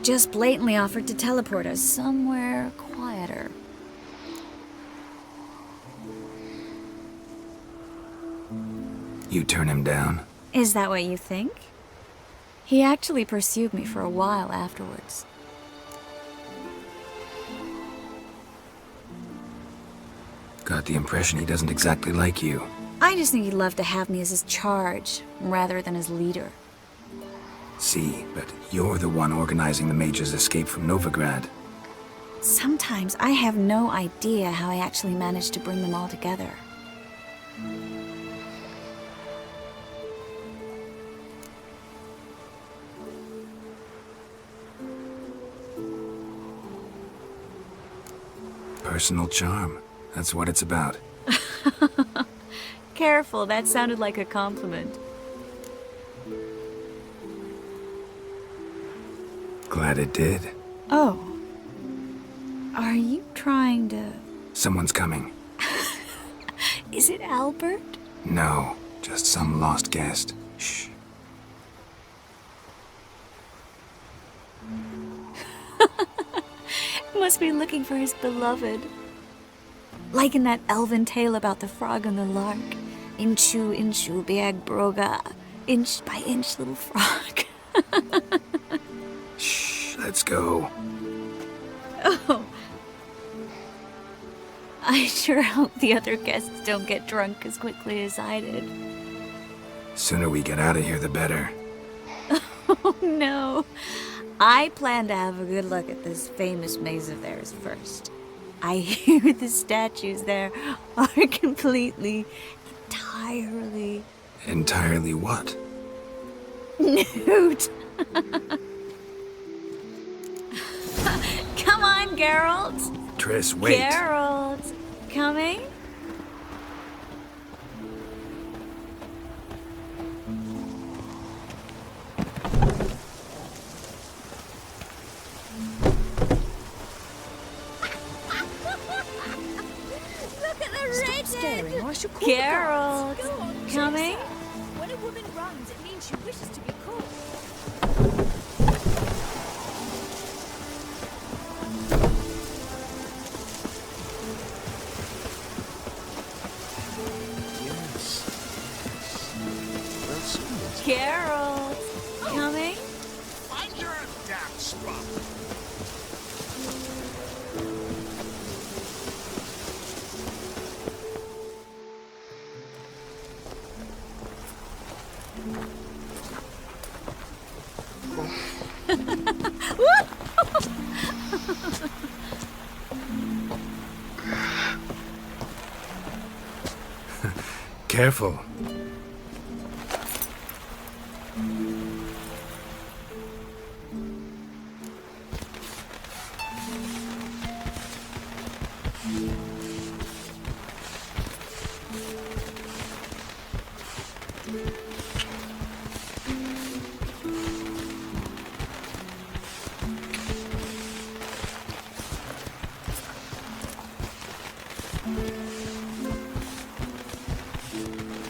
just blatantly offered to teleport us somewhere quieter. You turn him down? Is that what you think? He actually pursued me for a while afterwards. Got the impression he doesn't exactly like you. I just think he'd love to have me as his charge, rather than his leader. See, but you're the one organizing the mage's escape from Novigrad. Sometimes I have no idea how I actually managed to bring them all together. Personal charm. That's what it's about. Careful, that sounded like a compliment. Glad it did. Oh. Are you trying to... Someone's coming. Is it Albert? No, just some lost guest. Shh. Must be looking for his beloved. Like in that elven tale about the frog and the lark. Inchu, inchu, biag broga. Inch by inch, little frog. Shh, let's go. Oh. I sure hope the other guests don't get drunk as quickly as I did. Sooner we get out of here, the better. Oh no. I plan to have a good look at this famous maze of theirs first. I hear the statues there are completely, entirely... Entirely what? Nude. Come on, Geralt. Triss, wait. Geralt, coming? Look at the Stop staring, or I shall call Geralt, the guards. Go on, coming? When a woman runs, it means she wishes to be caught. Yes. Well, soon. Geralt, coming? Find your damn scrub. Careful.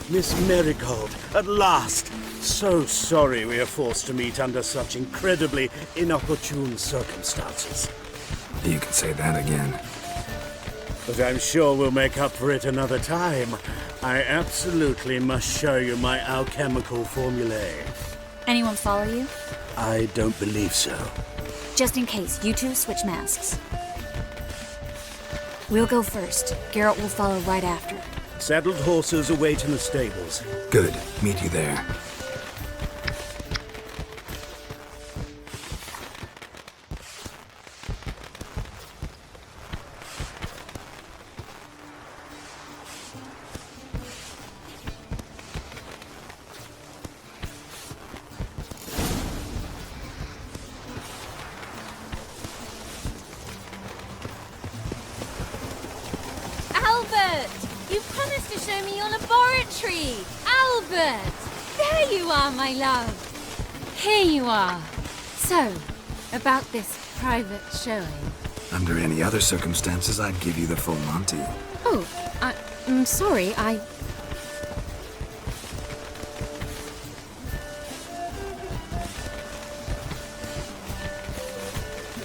Miss Marigold, at last! So sorry we are forced to meet under such incredibly inopportune circumstances. You can say that again. But I'm sure we'll make up for it another time. I absolutely must show you my alchemical formulae. Anyone follow you? I don't believe so. Just in case, you two switch masks. We'll go first. Geralt will follow right after. Saddled horses await in the stables. Good. Meet you there. Albert! You promised to show me your laboratory! Albert! There you are, my love! Here you are. So, about this private showing. Under any other circumstances, I'd give you the full Monty. Oh, I'm sorry,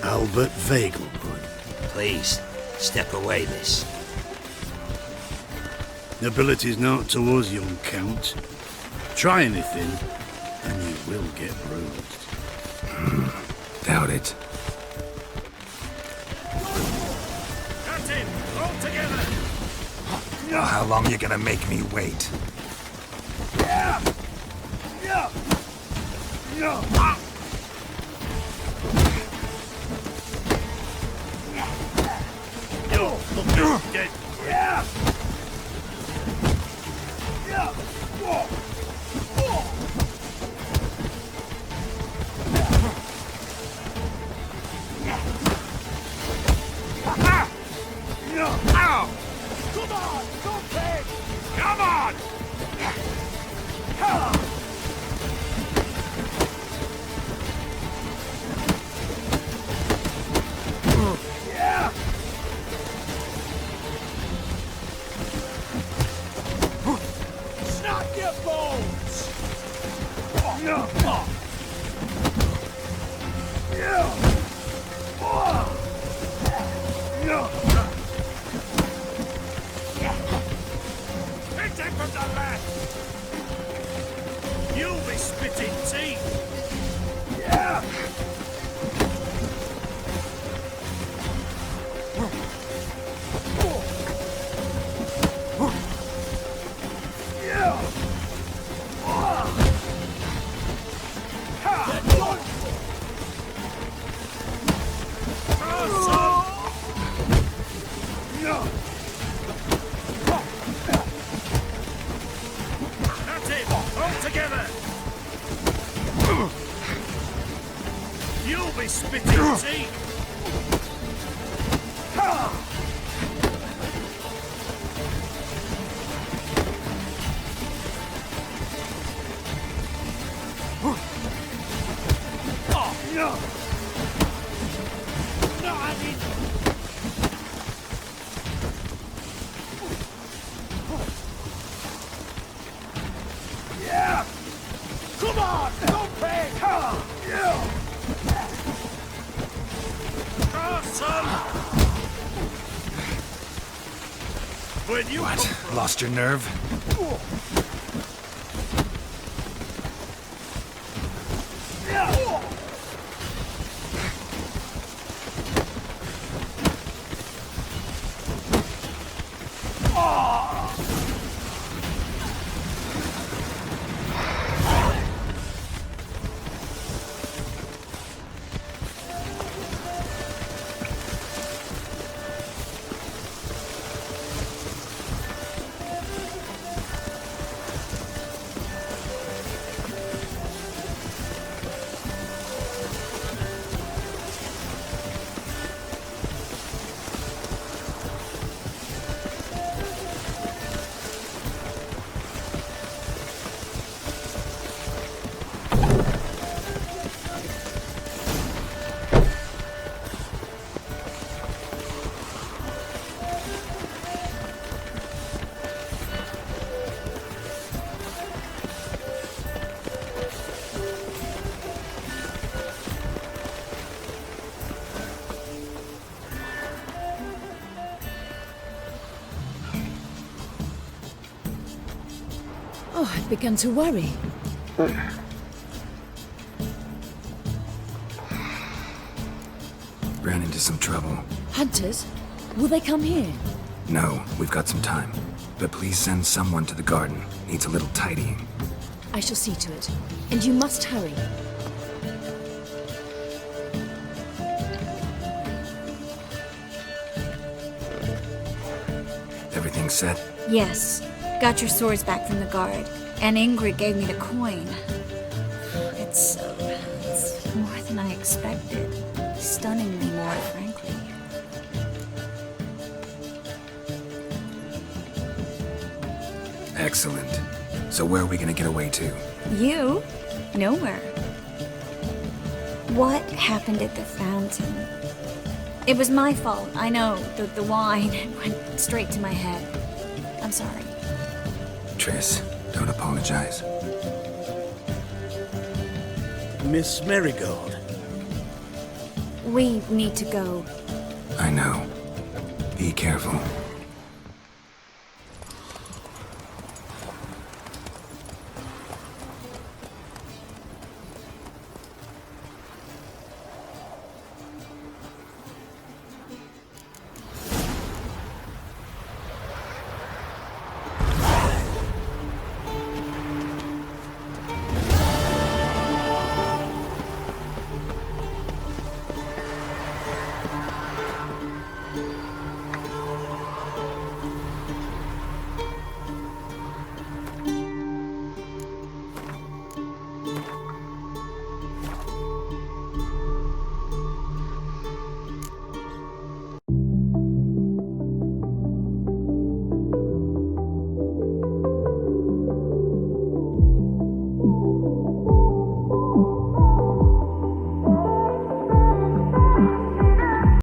Albert Vegelbud. Please, step away, miss. Nobility's not towards young Count. Try anything, and you will get bruised. Doubt it. Captain, all together! Well, how long you gonna make me wait? Come on! Don't pay! Come on! Snap your bones! Hit him from the left! You'll be spitting teeth! That's it! All together! You'll be spitting teeth! No! No, I mean... Yeah! Come on! Don't pay! Yeah! Awesome! When you What? Lost your nerve? Oh, I've begun to worry. Ran into some trouble. Hunters? Will they come here? No, we've got some time. But please send someone to the garden. Needs a little tidying. I shall see to it. And you must hurry. Everything set? Yes. Got your swords back from the guard. And Ingrid gave me the coin. It's more than I expected. Stunningly more, frankly. Excellent. So where are we gonna get away to? You? Nowhere. What happened at the fountain? It was my fault, I know. The wine went straight to my head. I'm sorry. Triss, don't apologize. Miss Marigold. We need to go. I know. Be careful.